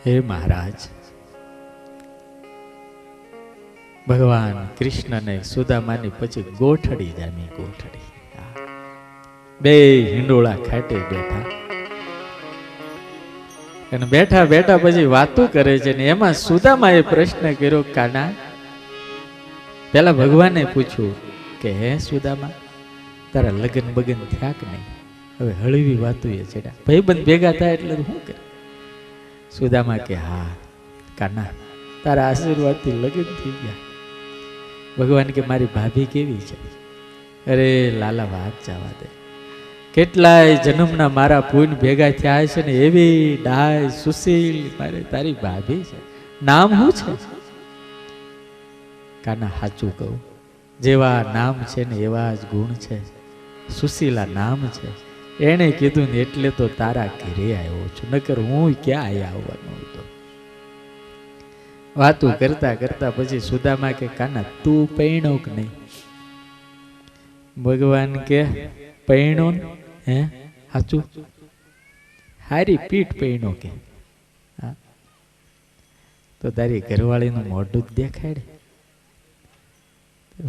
હે મહારાજ ભગવાન કૃષ્ણને સુદામાની પછી ગોઠડી જામી. ગોઠડી બે હિંડોળા ખાટે બેઠા અને બેઠા બેઠા પછી વાતો કરે છે. ને એમાં સુદામાએ પ્રશ્ન કર્યો કાના. પેલા ભગવાને પૂછ્યું કે હે સુદામા તારા લગન બગન થયા કે નહીં? હવે હળવી વાતો એ છે. ભાઈબંધ ભેગા થાય એટલે શું કરે? સુદામા કે હા કાના તારા આશીર્વાદથી લગન થઈ ગયા. ભગવાન કે મારી ભાભી કેવી છે? અરે લાલા વાત જવા દે. કેટલાય જન્મના મારા પૂન ભેગા થયા છે ને એવી ડાય સુશીલ મારે તારી ભાભી છે. નામ શું છે? કાના સાચું કહું જેવા નામ છે ને એવા જ ગુણ છે. સુશીલા નામ છે. એને કીધું ને એટલે તો તારા ઘરે આવ્યો છું, નકર હું ક્યાં આયા આવવાનો હતો. વાતું કરતા કરતા પછી સુદામા કે કાના તું પૈણો કે નહીં? ભગવાન કે પૈણો હે સાચું હારી પીઠ પૈણો કે તો તારી ઘરવાળીનું મોઢું જ દેખાડે.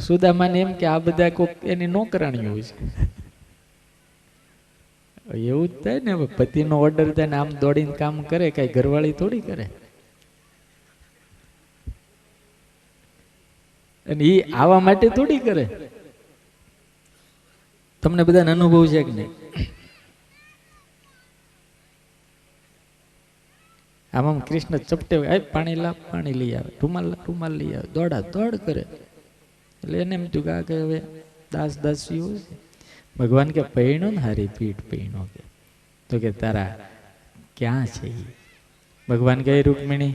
સુદામાને એમ કે આ બધા કોક એની નોકરાણીઓ છે. એવું જ થાય ને હવે પતિનો ઓર્ડર થાય ને આમ દોડીને કામ કરે, કઈ ઘરવાળી થોડી કરે. અને એ આવા માટે થોડી કરે. તમને બધાને અનુભવ છે કે નહીં? આમાં કૃષ્ણ ચપટે પાણી લા પાણી લઈ આવે, રૂમાલ લઈ આવે, દોડા દોડ કરે. એટલે એને એમ થયું કે હવે દાસીઓ છે. ભગવાન કે પૈણો ને હારી પીઠ પૈણો કે તો કે તારા ક્યાં છે? ભગવાન કહે રૂકમિણી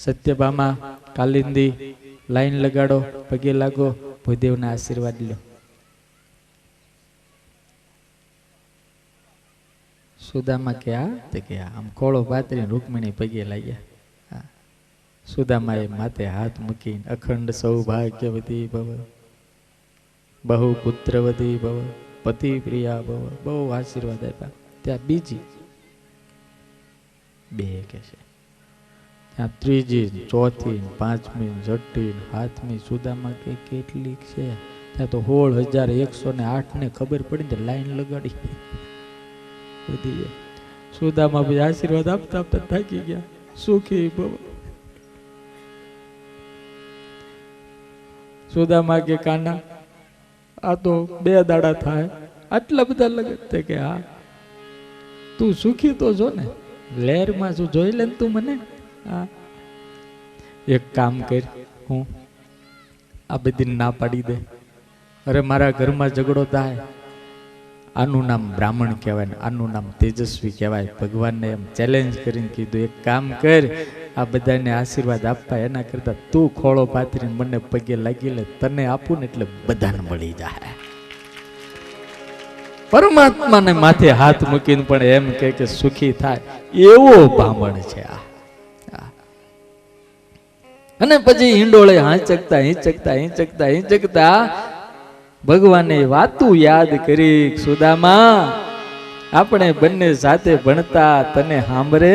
સત્યભામા કાલિંદી લાઈન લગાડો, પગે લાગો, ભૂદેવના આશીર્વાદ લો. સુદામા કે આ તે કે આમ ખોળો પાથરીને રૂકમિણી પગે લાગ્યા. સુદામાએ માથે હાથ મૂકીને અખંડ સૌભાગ્યવતી ભવ, બહુ પુત્રવતી ભવ, પતિ પ્રિયા ભવ, બહુ આશીર્વાદ આપ્યા. ત્યાં બીજી બે કે છે, ત્યાં ત્રીજી, ચોથી, પાંચમી, છઠ્ઠી, સાતમી સુદામા કે કેટલીક છે. ત્યાં તો 16,108 ને ખબર પડી ને લાઈન લગાડી બધી. સુદામા ભાઈ આશીર્વાદ આપતા આપતા થાકી ગયા. સુખી ભવ. સુદામા કે કાના આ તો 2 દાડા થાય, આટલા બધા લગત કે હા તું સુખી તો જો ને, લહેરમાં શું જોઈ લે તું મને. હા એક કામ કર, હું આ બધી ના પાડી દે. અરે મારા ઘરમાં ઝઘડો થાય, આનું નામ બ્રાહ્મણ કહેવાય ને આનું નામ તેજસ્વી કહેવાય. ભગવાનને એમ ચેલેન્જ કરીને કીધું એક કામ કર, આ બધાને આશીર્વાદ આપવા એના કરતા તું ખોળો પાથરીને મને પગે લાગી લે, તને આપું ને એટલે બધાને મળી જાય. પરમાત્માને માથે હાથ મૂકીને પણ એમ કે સુખી થાય એવો બ્રાહ્મણ છે આ. અને પછી હિંડોળે હાંચકતા હિંચકતા હિંચકતા હિંચકતા ભગવાને વાતું યાદ કરી. સુદામા આપણે બંને સાથે ભણતા, તને સાંભળે?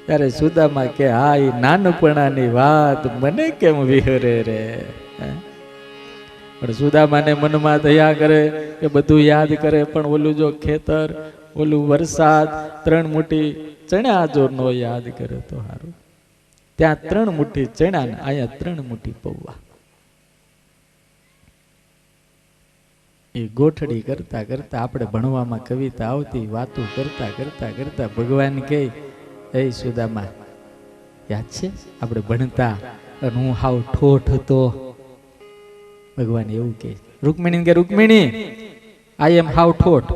ત્યારે સુદામા કે હા એ નાનપણાની વાત મને કેમ વિહરે રે. પણ સુદામાને મનમાં દયા કરે કે બધું યાદ કરે, પણ ઓલું જો ખેતર, ઓલું વરસાદ, 3 મુઠ્ઠી ચણા જો નો યાદ કરે તો સારું. ત્યાં 3 મુઠ્ઠી ચણા ને અહીંયા 3 મુઠ્ઠી પૌવા. એ ગોઠડી કરતા કરતા આપણે ભણવામાં કવિતા આવતી, વાતો કરતા કરતા કરતા ભગવાન કહે એ સુદામા યાદ છે આપણે ભણતા અને હું હાવ ઠોઠ હતો. ભગવાન એવું કહે રૂકમિણી કે રૂકમિણી આઈ એમ હાવ ઠોઠ.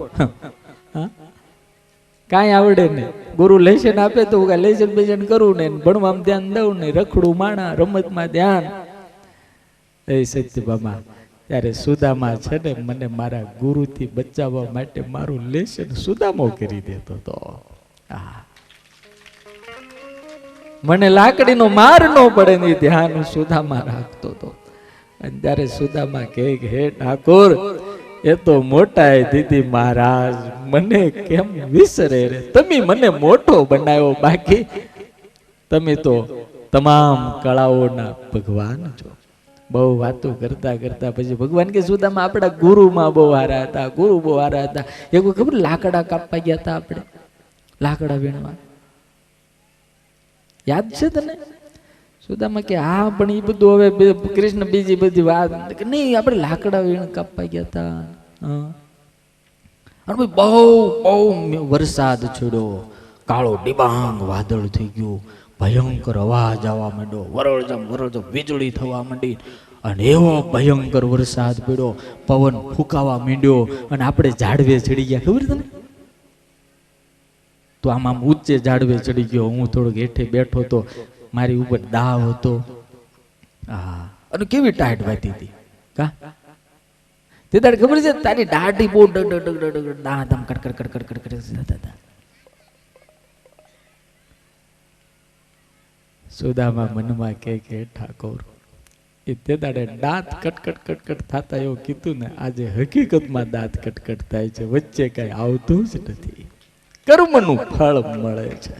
કાંઈ આવડે ને, ગુરુ લેશન આપે તો લેશન બેશન કરું ને, ભણવામાં ધ્યાન દઉં ને, રખડું માણા, રમતમાં ધ્યાન. એ સત્યભામા ત્યારે સુદામા છે ને મને મારા ગુરુથી બચાવવા માટે મારું લેશન સુદામો કરી દેતો હતો. મને લાકડીનો માર ન પડે ને ધ્યાન સુદામા રાખતો હતો. અને ત્યારે સુદામા કહે હે ઠાકોર એ તો મોટાએ દીધી મહારાજ, મને કેમ વિસરે રે? તમે મને મોટો બનાવ્યો, બાકી તમે તો તમામ કળાઓના ભગવાન છો. બહુ વાતો કરતા કરતા પછી ભગવાન કે સુદામા આપણા ગુરુમાં બહુ હારા હતા, ગુરુ બહુ હારા હતા. એક ખબર લાકડા કાપવા ગયા હતા આપણે, લાકડા વીણવા, યાદ છે તને? સુદામા કે હા પણ એ બધું હવે કૃષ્ણ બીજી બધી વાત નહીં, આપણે લાકડા વીણ કાપવા ગયા હતા. અને બહુ બહુ વરસાદ છોડ્યો, કાળો ડિબાંગ વાદળ થઈ ગયું, ભયંકર અવાજ આવવા માંડ્યો, વરળજમ વરળજમ વીજળી થવા માંડી, અને એવો ભયંકર વરસાદ પડ્યો, પવન ફૂંકાવા માંડ્યો, અને આપણે ઝાડવે ચડી ગયા. ખબર તને? તો આમ આમ ઊંચે ઝાડવે ચડી ગયો, હું થોડોક હેઠે બેઠો હતો, મારી ઉપર દાવ હતો. હા, અને કેવી ટાઈટ વાતી હતી કા તે તારે ખબર છે? તારી દાઢી બહુ દાંત આમ કડકડ કડકડ કડકડ થતા. સુદામા મનમાં કે ઠાકોર એ તે દાડે દાંત કટકટ કટકટ થતા એવું કીધું ને, આજે હકીકતમાં દાંત કટકટ થાય છે, વચ્ચે કઈ આવતું જ નથી, કર્મનું ફળ મળે છે.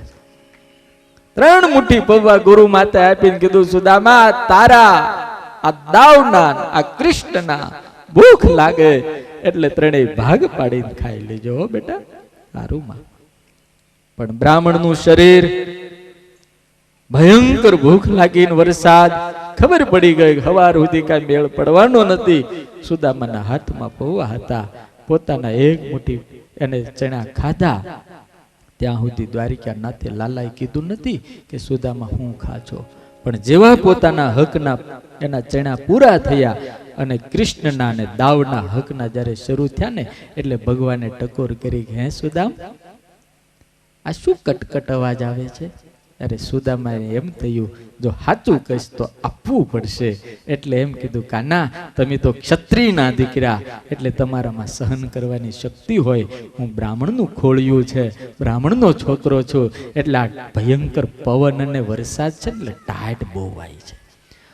3 મુઠ્ઠી પૌવા ગુરુ માતા આપીને કીધું સુદામા તારા આ દાવના આ કૃષ્ણના ભૂખ લાગે એટલે 3 ભાગ પાડીને ખાઈ લેજો બેટા, સારું માં. પણ બ્રાહ્મણનું શરીર ભયંકર ભૂખ લાગીને વરસાદ, ખબર પડી ગઈ સવાર સુધી કઈ મેળ પડવાનો નથી. સુદામાના હાથમાં પૌવા હતા, પોતાના 1 મુઠ્ઠી એને ચણા ખાધા. ત્યાં સુધી દ્વારિકાનાથે લાલાએ કીધું નથી કે સુદામા હું ખાજો, પણ જેવા પોતાના હકના એના ચણા પૂરા થયા અને કૃષ્ણના અને દાવના હકના જ્યારે શરૂ થયા ને, એટલે ભગવાને ટકોર કરી હે સુદામ આ શું કટકટ અવાજ આવે છે? અરે સુદામાએ એમ થયું જો સાચું કહીશ તો આપવું પડશે, એટલે એમ કીધું કાના તમે તો ક્ષત્રિયના દીકરા એટલે તમારામાં સહન કરવાની શક્તિ હોય, હું બ્રાહ્મણનું ખોળ્યું છે, બ્રાહ્મણનો છોકરો છું, એટલે આ ભયંકર પવન અને વરસાદ છે એટલે ટાઢ બહુ વાય છે,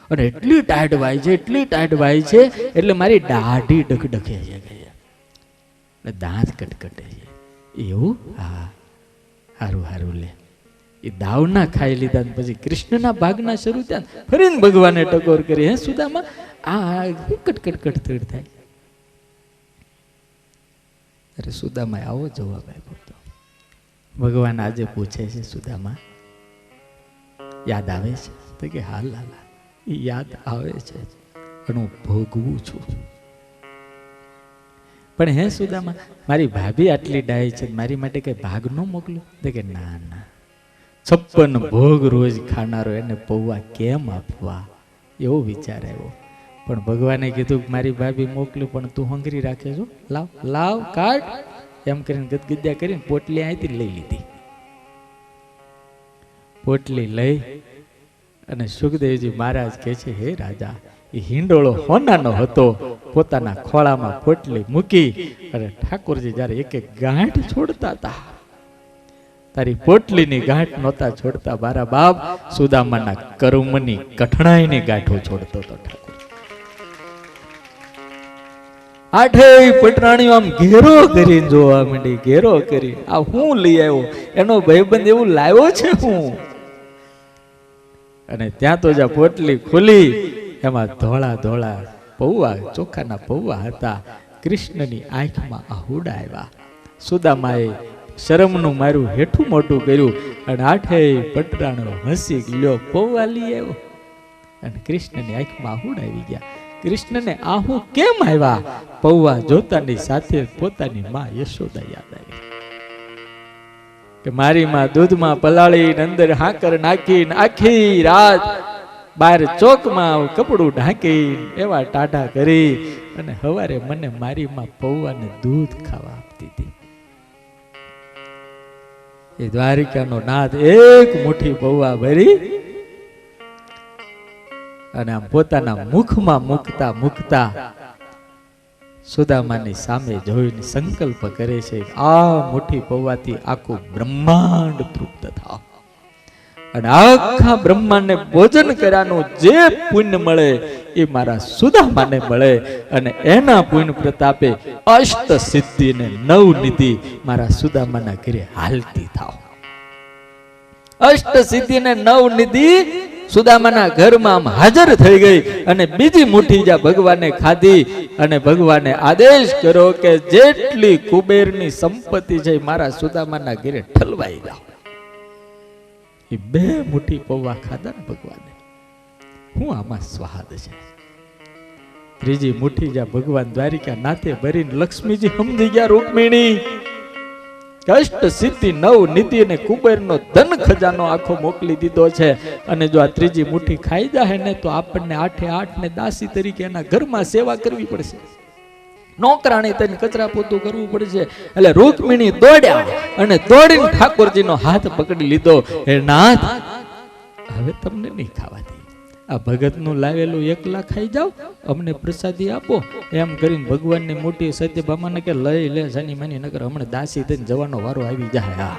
અને એટલી ટાઢ વાય છે, એટલી ટાઢ વાય છે એટલે મારી દાઢી ડગડગે છે, એટલે દાંત કટકટે છે. એવું હા હારું હારું લે. એ દાવના ખાઈ લીધા પછી કૃષ્ણના ભાગના શરૂ થયા, ફરીને ભગવાને ટકોર કરી, હે સુદામા આ કટકટ થાય. અરે સુદામા આવો જવાબ આપ્યો હતો. ભગવાન આજે પૂછે છે સુદામા યાદ આવે છે? તો કે હા લાલા એ યાદ આવે છે પણ હું ભોગવું છું. પણ હે સુદામા મારી ભાભી આટલી ડાય છે, મારી માટે કઈ ભાગ ન મોકલું? તો કે ના ના, 56 ભોગ રોજ ખાનારો એને પૌવા કેમ આપવા, એવો વિચાર આવ્યો. પણ ભગવાને કીધું મારી ભાભી મોકલું પણ તું હંગરી રાખે છો, લાવ લાવ કાઢ એમ કરીને ગદગદ્યા કરીને પોટલી અહીંથી લઈ લીધી. પોટલી લઈ અને સુખદેવજી મહારાજ કહે છે હે રાજા, એ હિંડોળો હોનાનો હતો, પોતાના ખોળામાં પોટલી મૂકી અને ઠાકોરજી જયારે એક એક ગાંઠ છોડતા હતા, તારી પોટલીની ગાંઠ નહોતા છોડતા, મારા બાપ સુદામાના કર્મની કઠણાઈની ગાંઠો છોડતો હતો ઠાકોર. આઠેય પટરાણીઓ આમ ઘેરો કરીને જોવા માંડી, ઘેરો કરી આ હું લઈ આવ્યો, એનો ભાઈબંધ એવું લાવ્યો છે હું. અને ત્યાં તો જ્યાં પોટલી ખુલી એમાં ધોળા ધોળા પૌવા, ચોખાના પૌવા હતા. કૃષ્ણની આંખમાં આહુડા આવ્યા. સુદામાએ શરમનું મારું હેઠું મોટું કર્યું અને આઠેય પટરાણો હસી લ્યો પૌવા લઈ આવ્યો. અને કૃષ્ણની આંખમાં આહુડા આવી ગયા. કૃષ્ણને આહુ કેમ આવ્યા? પૌવા જોતાની સાથે પોતાની માં યશોદા યાદ આવી કે મારી માં દૂધમાં પલાળી અંદર હાકર નાખી આખી રાત બહાર ચોકમાં કપડું ઢાંકી એવા ટાઢા કરી અને સવારે મને મારી માં પૌવાને દૂધ ખાવા આપતી હતી. એ દ્વારિકાનો નાથ એક મુઠ્ઠી પૌવા ભરી અને આમ પોતાના મુખમાં મૂકતા મૂકતા સુદામાની સામે જોઈને સંકલ્પ કરે છે આ મુઠ્ઠી પૌવાથી આખું બ્રહ્માંડ તૃપ્ત થાવ, અને આખા બ્રહ્માંડને ભોજન કર્યાનું જે પુણ્ય મળે એ મારા સુદામાને મળે, અને એના પુણ્ય પ્રતાપે અષ્ટ સિદ્ધિ ને 9 નિધિ મારા સુદામાના ઘરે હાલતી થાવ. અષ્ટ સિદ્ધિ ને 9 નિધિ સુદામાના ઘરમાં હાજર થઈ ગઈ. અને બીજી મુઠ્ઠી જ્યાં ભગવાને ખાધી અને ભગવાને આદેશ કર્યો કે જેટલી કુબેરની સંપત્તિ છે મારા સુદામાના ઘરે ઠલવાઈ જાઓ. એ 2 મુઠ્ઠી પૌવા ખાધા ને ભગવાને, હું આમાં સ્વાદ છે. ત્રીજી મુઠ્ઠી જ્યાં ભગવાન દ્વારિકા નાથે ભરીને લક્ષ્મીજી સમજી ગયા રૂકમિણી કષ્ટ સિદ્ધિ 9 નિધિ અને કુબેરનો ધન ખજાનો આખો મોકલી દીધો છે, અને જો આ ત્રીજી મુઠ્ઠી ખાઈ જાય ને તો આપણને 8 ને દાસી તરીકે એના ઘરમાં સેવા કરવી પડશે, નોકરાણી તેને કચરા પોતું કરવું પડશે. એટલે રૂકમિણી દોડ્યા અને દોડીને ઠાકોરજીનો હાથ પકડી લીધો. હે નાથ, હવે તમને નહીં ખાવા દે, આ ભગતનું લાવેલું 1 લાખ ખાઈ જાવ, અમને પ્રસાદી આપો. એમ કરીને ભગવાનની મોટી સત્યભામાને કે લઈ લે સાની માની નગર હમણાં દાસી થઈને જવાનો વારો આવી જાય. હા,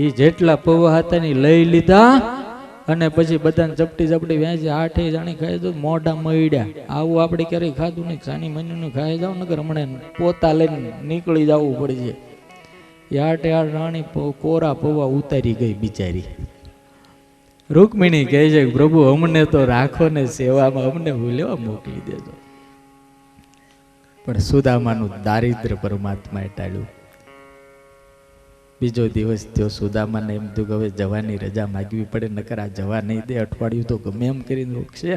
એ જેટલા પૌવા હતા ને લઈ લીધા અને પછી બધાને ચપટી ચપટી વેચી 8 જાણી ખાઈ દો, મોઢા મળ્યા. આવું આપણે ક્યારેય ખાધું નહીં, સાની માની ખાઈ જાવ નગર હમણાં પોતા લઈને નીકળી જવું પડશે. 8 રાણી કોરા પૌવા ઉતારી ગઈ બિચારી. રૂકમિણી કહે છે પ્રભુ અમને તો રાખો ને સેવામાં, અમને ભૂલેવા મોકલી દેજો. પણ સુદામાનું દારિદ્ર પરમાત્માએ ટાળ્યું. બીજો દિવસ થયો, સુદામાને એમ થયું કે હવે જવાની રજા માગવી પડે, નકર આ જવા નહીં દે, અઠવાડિયું તો ગમે એમ કરીને રોકશે.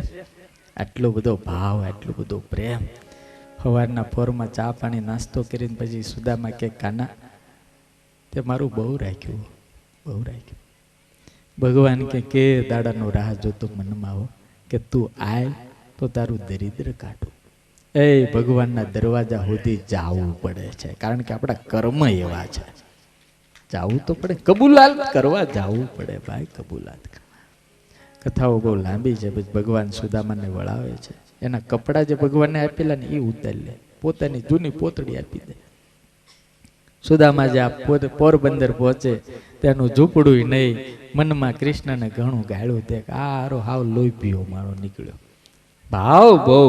આટલો બધો ભાવ, આટલો બધો પ્રેમ. સવારના પોરમાં ચા પાણી નાસ્તો કરીને પછી સુદામા કે કાના તે મારું બહુ રાખ્યું, બહુ રાખ્યું. ભગવાન કે દાડાનો રાહ જોતો મનમાં આવો કે તું આય તો તારું દરિદ્ર કાઢું. એ ભગવાનના દરવાજા સુધી જવું પડે છે, કારણ કે આપણા કર્મ એવા છે. જાવું તો પડે, કબૂલાત કરવા જાવું પડે ભાઈ, કબૂલાત કરવા. કથાઓ બહુ લાંબી છે. ભગવાન સુદામાને વળાવે છે, એના કપડા જે ભગવાનને આપેલા ને એ ઉતારી લે, પોતાની જૂની પોતડી આપી દે. સુદામા જે આ પોરબંદર પહોંચે ત્યાંનું ઝૂંપડું નહીં, મનમાં કૃષ્ણને ઘણું ગાળ્યું. તે આ હારો હાવ લોહી પીવો મારો નીકળ્યો, ભાવ બહુ,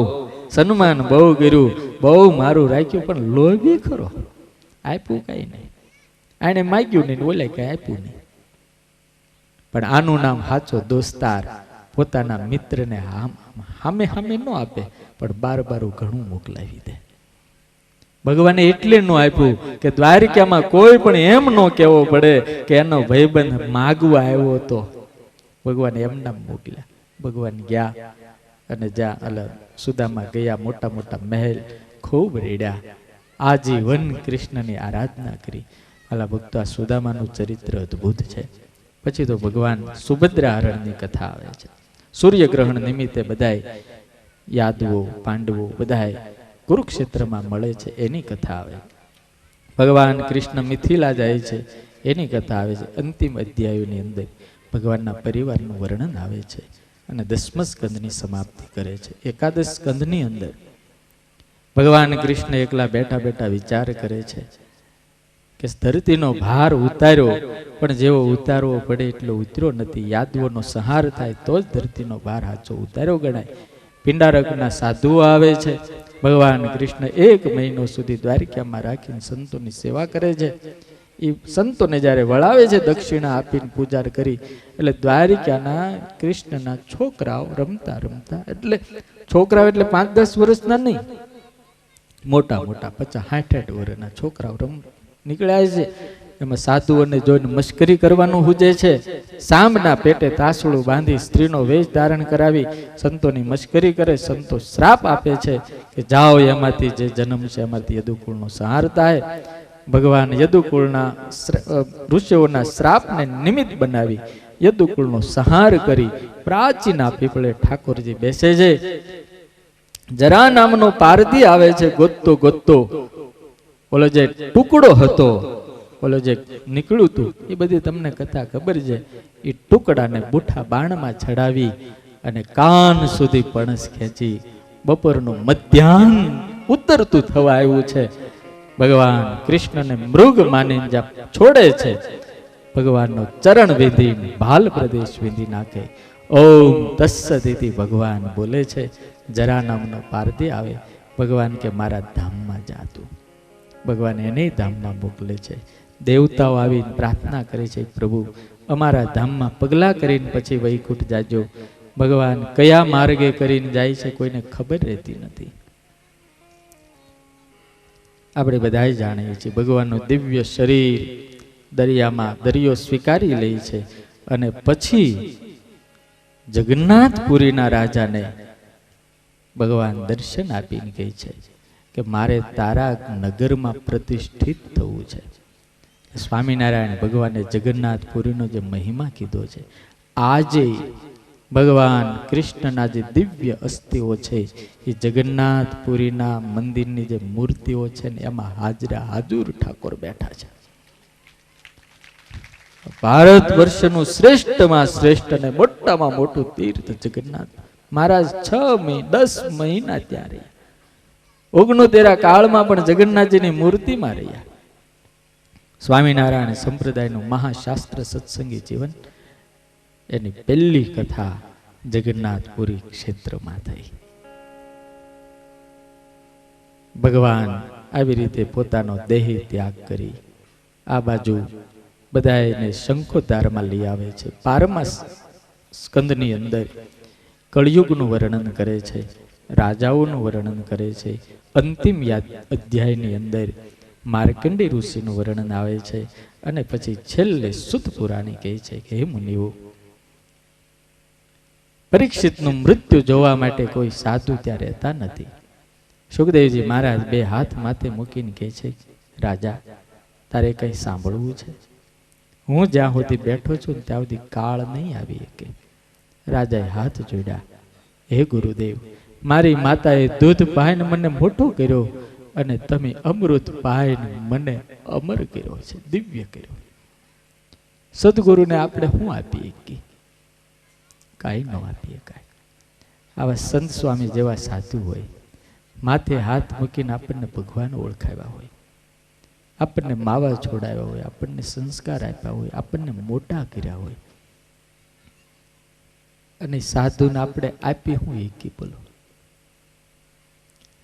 સન્માન બહુ કર્યું, બહુ મારું રાખ્યું, પણ લોભી ખરો, આપ્યું કઈ નહીં. આને માગ્યું નહીં, ઓલે કઈ આપ્યું નહીં. પણ આનું નામ સાચો દોસ્તાર. પોતાના મિત્રને હામે હામે ન આપે, પણ બાર બારું ઘણું મોકલાવી દે. ભગવાને એટલે ન આપ્યું કે દ્વારિકામાં કોઈ પણ એમ ન કહેવો પડે કે એનો ભાઈબંધ માગવા આવ્યો હતો. ભગવાને એમ નામ મોકલ્યા. ભગવાન ગયા અને જ્યાં સુદામા ગયા, મોટા મોટા મહેલ, ખૂબ રેડ્યા, આજીવન કૃષ્ણની આરાધના કરી. આલા ભક્તો, આ સુદામાનું ચરિત્ર અદ્ભુત છે. પછી તો ભગવાન સુભદ્રા હરણની કથા આવે છે. સૂર્યગ્રહણ નિમિત્તે બધાય યાદવો, પાંડવો બધાય કુરુક્ષેત્રમાં મળે છે, એની કથા આવે. ભગવાન કૃષ્ણ મિથિલા જાય છે, એની કથા આવે છે. અંતિમ અધ્યાયોની અંદર ભગવાનના પરિવારનું વર્ણન આવે છે અને 10મ સ્કંદની સમાપ્તિ કરે છે. એકાદશ સ્કંદની અંદર ભગવાન કૃષ્ણ એકલા બેઠા બેઠા વિચાર કરે છે કે ધરતીનો ભાર ઉતાર્યો, પણ જેવો ઉતારવો પડે એટલો ઉતર્યો નથી. યાદવોનો સંહાર થાય તો જ ધરતીનો ભાર સાચો ઉતાર્યો ગણાય. પિંડારકના સાધુઓ આવે છે. ભગવાન કૃષ્ણ 1 મહિનો સુધી દ્વારિકામાં રાખીને સંતોની સેવા કરે છે. એ સંતોને જ્યારે વળાવે છે, દક્ષિણા આપીને પૂજા કરી, એટલે દ્વારિકાના કૃષ્ણના છોકરાઓ રમતા રમતા, એટલે છોકરાઓ એટલે 5-10 વર્ષના નહીં, મોટા મોટા 50-60 વર્ષના છોકરાઓ નીકળ્યા છે. એમાં સાધુઓને જોઈને મશ્કરી કરવાનું હુજે છે. સામના પેટે તાસડું બાંધી સ્ત્રીનો વેશ ધારણ કરાવી સંતોની મશ્કરી કરે. સંતો શ્રાપ આપે છે કે જાઓ, એમાંથી જે જન્મ છે એમાંથી યદુકુળનો સંહાર થાય. ભગવાન યદુકુળના ઋષિઓના શ્રાપને નિમિત્ત બનાવી યદુકુળનો સંહાર કરી પ્રાચીના પીપળે ઠાકોરજી બેસે છે. જરા નામનો પારધી આવે છે, ગોતતો ગોતતો ઓલો જે ટુકડો હતો, ઓલો જે નીકળ્યું હતું, એ બધી તમને કથા ખબર છે. એ ટુકડાને બુઠા બાણમાં ચડાવી અને કાન સુધી પણસ ખેંચી બપોરનું મધ્યાહન ઉતરતું થવા આવ્યું છે. ભગવાન કૃષ્ણને મૃગ માનીને જ્યાં છોડે છે, ભગવાનનો ચરણ વિધિ, ભાલ પ્રદેશ વિધિ નાખે. ઓમ તસ્સદિતિ ભગવાન બોલે છે. જરા નામનો પારધી આવે. ભગવાન કે મારા ધામમાં જાતું. ભગવાન એને ધામમાં મોકલે છે. દેવતાઓ આવીને પ્રાર્થના કરે છે, પ્રભુ અમારા ધામમાં પગલા કરીને પછી વૈકુંઠ જાજો. ભગવાન કયા માર્ગે કરીને જાય છે કોઈને ખબર રહેતી નથી. આપણે બધા જાણીએ છીએ ભગવાનનું દિવ્ય શરીર દરિયામાં દરિયો સ્વીકારી લે છે અને પછી જગન્નાથપુરીના રાજાને ભગવાન દર્શન આપીને કહે છે કે મારે તારા નગરમાં પ્રતિષ્ઠિત થવું છે. સ્વામિનારાયણ ભગવાને જગન્નાથપુરીનો જે મહિમા કીધો છે, આજે ભગવાન કૃષ્ણના જે દિવ્ય અસ્થિઓ છે એ જગન્નાથપુરીના મંદિરની જે મૂર્તિઓ છે ને એમાં હાજરા હાજુર ઠાકોર બેઠા છે. ભારત વર્ષનું શ્રેષ્ઠમાં શ્રેષ્ઠ અને મોટામાં મોટું તીર્થ જગન્નાથ મહારાજ 10 મહિના ત્યાં રહ્યા. 69 કાળમાં પણ જગન્નાથજીની મૂર્તિમાં રહ્યા. સ્વામિનારાયણ સંપ્રદાયનું મહાશાસ્ત્ર સત્સંગી જીવન, એની પહેલી કથા જગન્નાથપુરી ક્ષેત્રમાં થઈ. ભગવાન આવી રીતે પોતાનો દેહી ત્યાગ કરી આ બાજુ બધાને શંખોદ્ધારમાં લઈ આવે છે. 12મા સ્કંદની અંદર કળયુગનું વર્ણન કરે છે, રાજાઓનું વર્ણન કરે છે. અંતિમ અધ્યાયની અંદર માર્કંડેય ઋષિનું વર્ણન આવે છે અને પછી છેલ્લે સુત પુરાણી કહે છે કે હે મુનિઓ, પરીક્ષિતનું મૃત્યુ જોવા માટે કોઈ સાધુ ત્યાં રહેતા નથી. સુખદેવજી મહારાજ 2 હાથ માથે મૂકીને કહે છે, રાજા તારે કઈ સાંભળવું છે? હું જ્યાં સુધી બેઠો છું ત્યાં સુધી કાળ નહીં આવી શકે. રાજાએ હાથ જોડ્યા, હે ગુરુદેવ, મારી માતાએ દૂધ પાઈને મને મોટો કર્યો અને તમે અમૃત પાઈને મને અમર કર્યો છે, દિવ્ય કર્યો. સદગુરુને આપણે શું આપીએ કે કાંઈ ન આપીએ કાંઈ. આવા સંત સ્વામી જેવા સાધુ હોય, માથે હાથ મૂકીને આપણને ભગવાન ઓળખાવ્યા હોય, આપણને માવા છોડાવ્યા હોય, આપણને સંસ્કાર આપ્યા હોય, આપણને મોટા કર્યા હોય, અને સાધુને આપણે આપી હું એકી બોલો.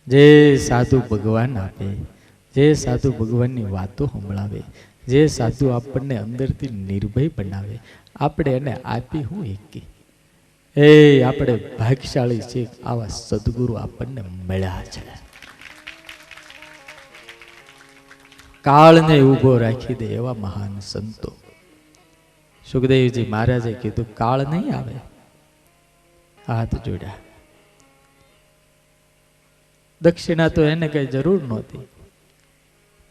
જે સાધુ ભગવાન આપે, જે સાધુ ભગવાનની વાતો સંભળાવે, જે સાધુ આપણને અંદરથી નિર્ભય બનાવે, આપણે એને આપી હું એકી. એ આપણે ભાગ્યશાળી છે, આવા સદગુરુ આપણને મળ્યા છે. કાળને ઊભો રાખી દે એવા મહાન સંતો. સુખદેવજી મહારાજે કીધું કાળ નહીં આવે. હાથ જોડ્યા. દક્ષિણા તો એને કઈ જરૂર નહોતી,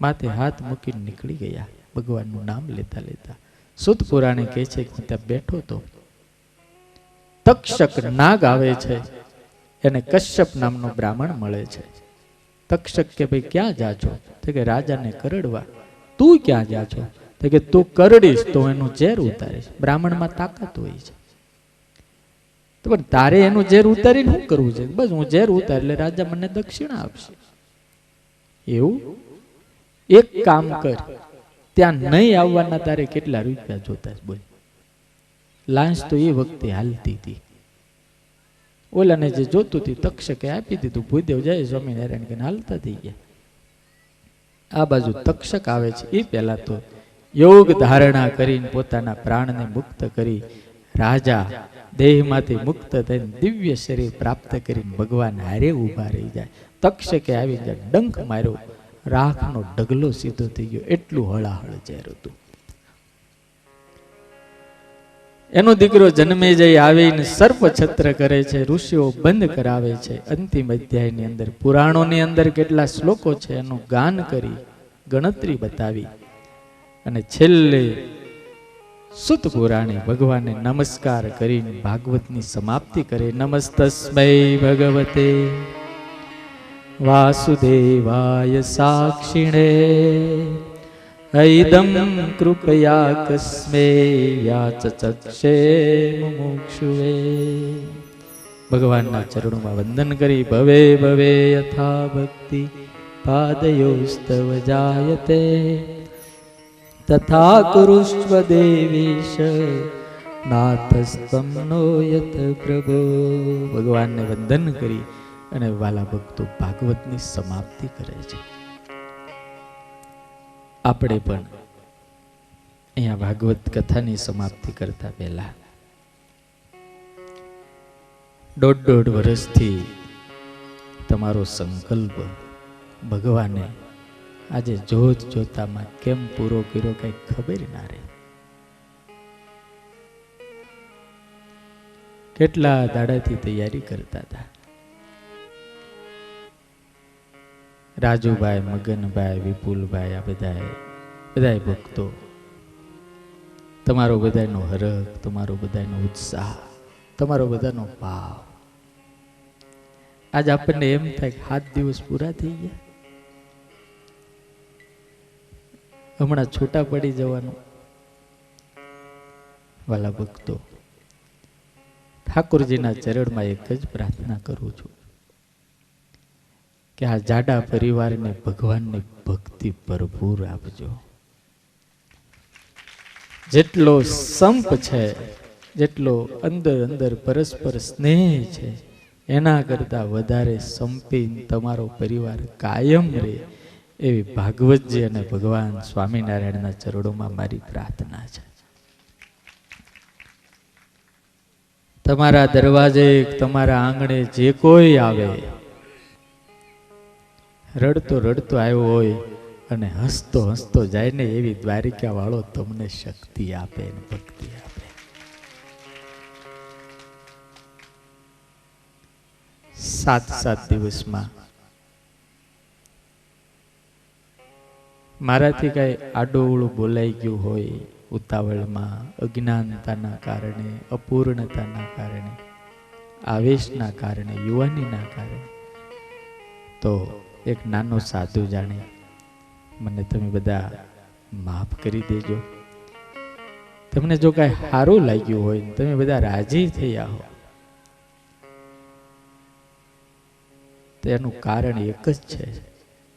માથે હાથ મૂકીને નીકળી ગયા ભગવાનનું નામ લેતા લેતા. સુત પુરાણે કહે છે કે ત્યાં બેઠો તો તક્ષક નાગ આવે છે, એને કશ્યપ નામનો બ્રાહ્મણ મળે છે. તક્ષક કે ભાઈ ક્યાં જા છો? તો કે રાજાને કરડવા. તું ક્યાં જા છો? તો કે તું કરડીશ તો એનું ઝેર ઉતારીશ. બ્રાહ્મણમાં તાકાત હોય છે, તો પણ તારે એનું ઝેર ઉતારીને શું કરવું છે? બસ હું ઝેર ઉતારી એટલે રાજા મને દક્ષિણા આપશે. એવું એક કામ કર, ત્યાં નહીં આવવાના તારે કેટલા રૂપિયા જોતા? બોલ. લાંચ તો એ વખતે હાલતી હતી. ઓલાને જે જોતું હતું તક્ષકે આપી દીધું. ભૂદેવ જાય સ્વામિનારાયણ કે હાલતા થઈ ગયા. આ બાજુ તક્ષક આવે છે. એ પહેલા તો યોગ ધારણા કરીને પોતાના પ્રાણને મુક્ત કરી રાજા દેહમાંથી મુક્ત થઈને દિવ્ય શરીર પ્રાપ્ત કરીને ભગવાન હારે ઊભા રહી જાય. તક્ષકે આવી જાય, ડંખ માર્યો, રાખનો ઢગલો સીધો થઈ ગયો. એટલું હળાહળ ઝેર હતું. એનો દીકરો જન્મે જઈ આવીને સર્પ છત્ર કરે છે, ઋષિઓ બંધ કરાવે છે. અંતિમ અધ્યાયની અંદર પુરાણોની અંદર કેટલા શ્લોકો છે એનું ગાન કરી ગણતરી બતાવી અને છેલ્લે સુત પુરાણે ભગવાનને નમસ્કાર કરીને ભાગવતની સમાપ્તિ કરે. નમસ્તસ્મૈ ભગવતે વાસુદેવાય સાક્ષિણે ઐદમ કૃપયા કસ્મે યાચચક્ષે મુમુક્ષુવે. ભગવાનના ચરણોમાં વંદન કરી ભવે ભવે યથા ભક્તિ પાદયોસ્તવ જાયતે તથા કુરુષ્વ દેવીશ નાથસ્તમ નો યત પ્રભો. ભગવાનને વંદન કરી અને વાલા ભક્તો ભાગવતની સમાપ્તિ કરે છે. આપણે પણ અહીંયા ભાગવત કથાની સમાપ્તિ કરતા પહેલા 1.5 વર્ષથી તમારો સંકલ્પ ભગવાને આજે જોત જોતામાં કેમ પૂરો કર્યો કઈ ખબર ના રહે. કેટલા દાડાથી તૈયારી કરતા હતા. રાજુભાઈ, મગનભાઈ, વિપુલભાઈ, આ બધા ભક્તો, તમારો બધાનો હરખ, તમારો બધાનો ઉત્સાહ, તમારો બધાનો ભાવ. આજ આપણને એમ થાય કે 7 દિવસ પૂરા થઈ ગયા, હમણાં છૂટા પડી જવાનું. વાલા ભક્તો, ઠાકોરજીના ચરણમાં એક જ પ્રાર્થના કરું છું કે આ જાડા પરિવારને ભગવાનની ભક્તિ ભરપૂર આપજો. જેટલો સંપ છે, જેટલો અંદર અંદર પરસ્પર સ્નેહ છે, એના કરતા વધારે સંપીને તમારો પરિવાર કાયમ રહે એવી ભાગવતજી અને ભગવાન સ્વામિનારાયણના ચરણોમાં મારી પ્રાર્થના છે. તમારા દરવાજે, તમારા આંગણે જે કોઈ આવે, રડતો રડતો આવ્યો હોય અને હસતો હસતો જાય ને એવી દ્વારિકા વાળો તમને શક્તિ આપે ને ભક્તિ આપે. 7 દિવસમાં મારાથી કઈ આડોવળું બોલાઈ ગયું હોય, ઉતાવળમાં, અજ્ઞાનતાના કારણે, અપૂર્ણતાના કારણે, આવેશના કારણે, યુવાનીના કારણે, તો એક નાનો સાધુ જાણે મને તમે બધા માફ કરી દેજો. તમને જો કાંઈ સારું લાગ્યું હોય, તમે બધા રાજી થયા હો, તો એનું કારણ એક જ છે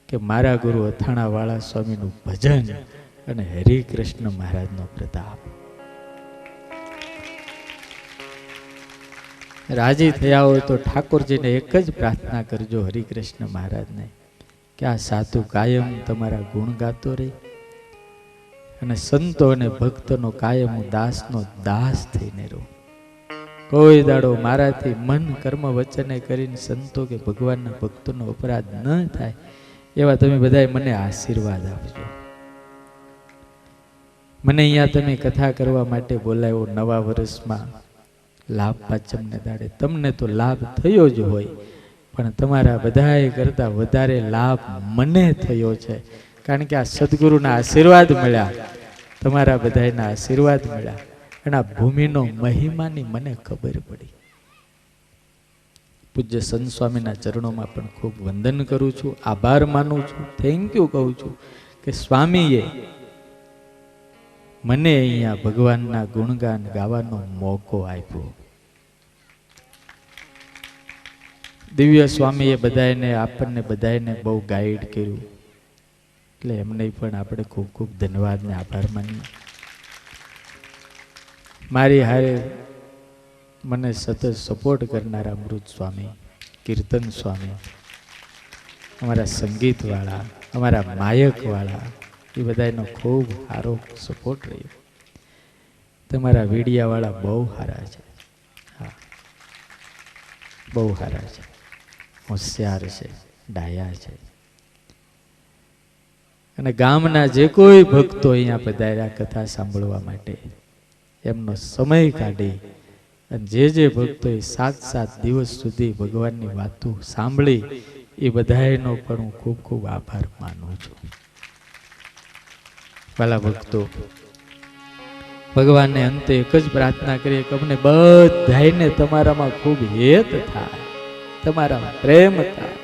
કે મારા ગુરુ અથાણાવાળા સ્વામીનું ભજન અને હરિકૃષ્ણ મહારાજનો પ્રતાપ. રાજી થયા હોય તો ઠાકોરજીને એક જ પ્રાર્થના કરજો હરિકૃષ્ણ મહારાજને કે આ સાધુ કાયમ તમારા ગુણ ગાતો રહે અને સંતો અને ભક્તોનો કાયમ હું દાસનો દાસ થઈને રહું. કોઈ દાડો મારાથી મન કર્મ વચને કરીને સંતો કે ભગવાનના ભક્તોનો અપરાધ ન થાય એવા તમે બધાએ મને આશીર્વાદ આપજો. મને અહીંયા તમે કથા કરવા માટે બોલાવ્યો નવા વર્ષમાં લાભ પાંચમને દાડે. તમને તો લાભ થયો જ હોય, પણ તમારા બધાએ કરતા વધારે લાભ મને થયો છે, કારણ કે આ સદગુરુના આશીર્વાદ મળ્યા, તમારા બધાના આશીર્વાદ મળ્યા અને આ ભૂમિનો મહિમાની મને ખબર પડી. પૂજ્ય સંત સ્વામીના ચરણોમાં પણ ખૂબ વંદન કરું છું, આભાર માનું છું, થેન્ક યુ કહું છું કે સ્વામીએ મને અહીંયા ભગવાનના ગુણગાન ગાવાનો મોકો આપ્યો. દિવ્ય સ્વામીએ બધાને આપણને બધાને બહુ ગાઈડ કર્યું, એટલે એમને પણ આપણે ખૂબ ખૂબ ધન્યવાદ ને આભાર માનીએ. મારી હારે મને સતત સપોર્ટ કરનારા અમૃત સ્વામી, કીર્તન સ્વામી, અમારા સંગીતવાળા, અમારા માયકવાળા, એ બધાનો ખૂબ સારો સપોર્ટ રહ્યો. તમારા વીડિયાવાળા બહુ સારા છે, હા બહુ સારા છે, હોશિયાર છે, ડાયા છે. અને ગામના જે કોઈ ભક્તો અહીંયા પધાર્યા કથા સાંભળવા માટે, એમનો સમય કાઢી અને જે ભક્તોએ 7 દિવસ સુધી ભગવાનની વાતો સાંભળી, એ બધાનો પણ હું ખૂબ ખૂબ આભાર માનું છું. વાલા ભક્તો, ભગવાનને અંતે એક જ પ્રાર્થના કરીએ કે અમને બધાને તમારામાં ખૂબ હેત થાય, તમારામાં પ્રેમ થાય,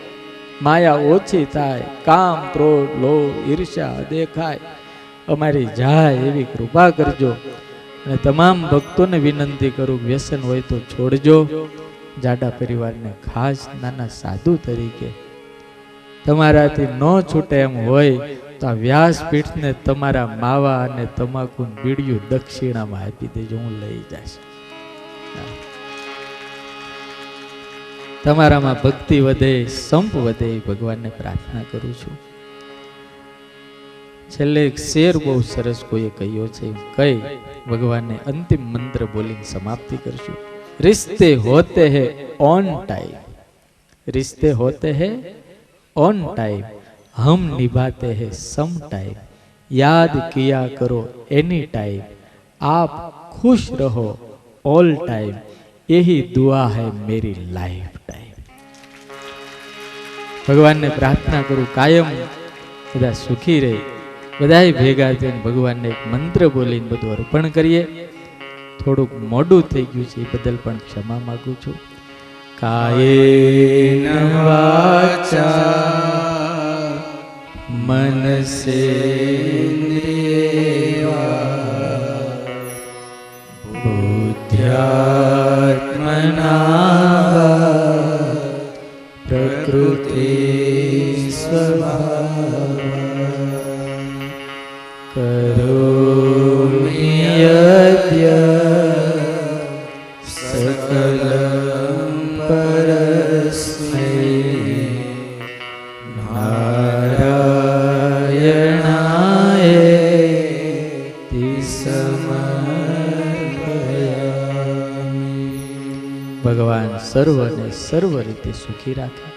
માયા ઓછી થાય, કામ ક્રોધ લોભ ઈર્ષ્યા દેખાય અમારી જાય એવી કૃપા કરજો. અને તમામ ભક્તોને વિનંતી કરું, વ્યસન હોય તો છોડજો. જાડા પરિવારને ખાસ નાના સાધુ તરીકે તમારાથી ન છૂટે એમ હોય તો આ વ્યાસપીઠને તમારા માવા અને તમાકુ બીડિયું દક્ષિણામાં આપી દેજો, હું લઈ જઈશ. તમારામાં ભક્તિ વધે, સંપ વધે, ભગવાનને પ્રાર્થના કરું છું. છેલ્લે એક શેર બહુ સરસ કોઈએ કહ્યો છે, કઈ ભગવાનને અંતિમ મંત્ર બોલીને સમાપ્તિ કરશું. रिश्ते होते हैं ऑन टाइम, रिश्ते होते हैं ऑन टाइम, हम निभाते हैं सम टाइम, याद किया करो एनी टाइम, आप खुश रहो ऑल टाइम, यही दुआ है मेरी लाइफ टाइम. भगवान ने प्रार्थना करूं कायम બધા સુખી રહે. બધાએ ભેગા થઈને ભગવાનને એક મંત્ર બોલીને બધું અર્પણ કરીએ. થોડુંક મોડું થઈ ગયું છે, એ બદલ પણ ક્ષમા માંગુ છું. કાયેન વાચા મનસેન્દ્રિયવા બુદ્ધ્યાત્મના પ્રકૃતિ સ્વભાવ કરોમિ યદ્ય સકલં પરસ્મૈ નારાયણાયેતિ સમર્પયામિ. ભગવાન સર્વને સર્વ રીતે સુખી રાખે.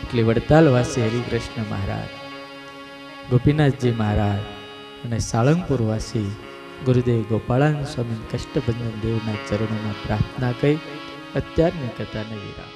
એટલે વડતાલવાસી હરિકૃષ્ણ મહારાજ, ગોપીનાથજી મહારાજ અને સાળંગપુર વાસી ગુરુદેવ ગોપાળાન સ્વામી કષ્ટભંજન દેવના ચરણોમાં પ્રાર્થના કરી અત્યારની કથાને વિરામ.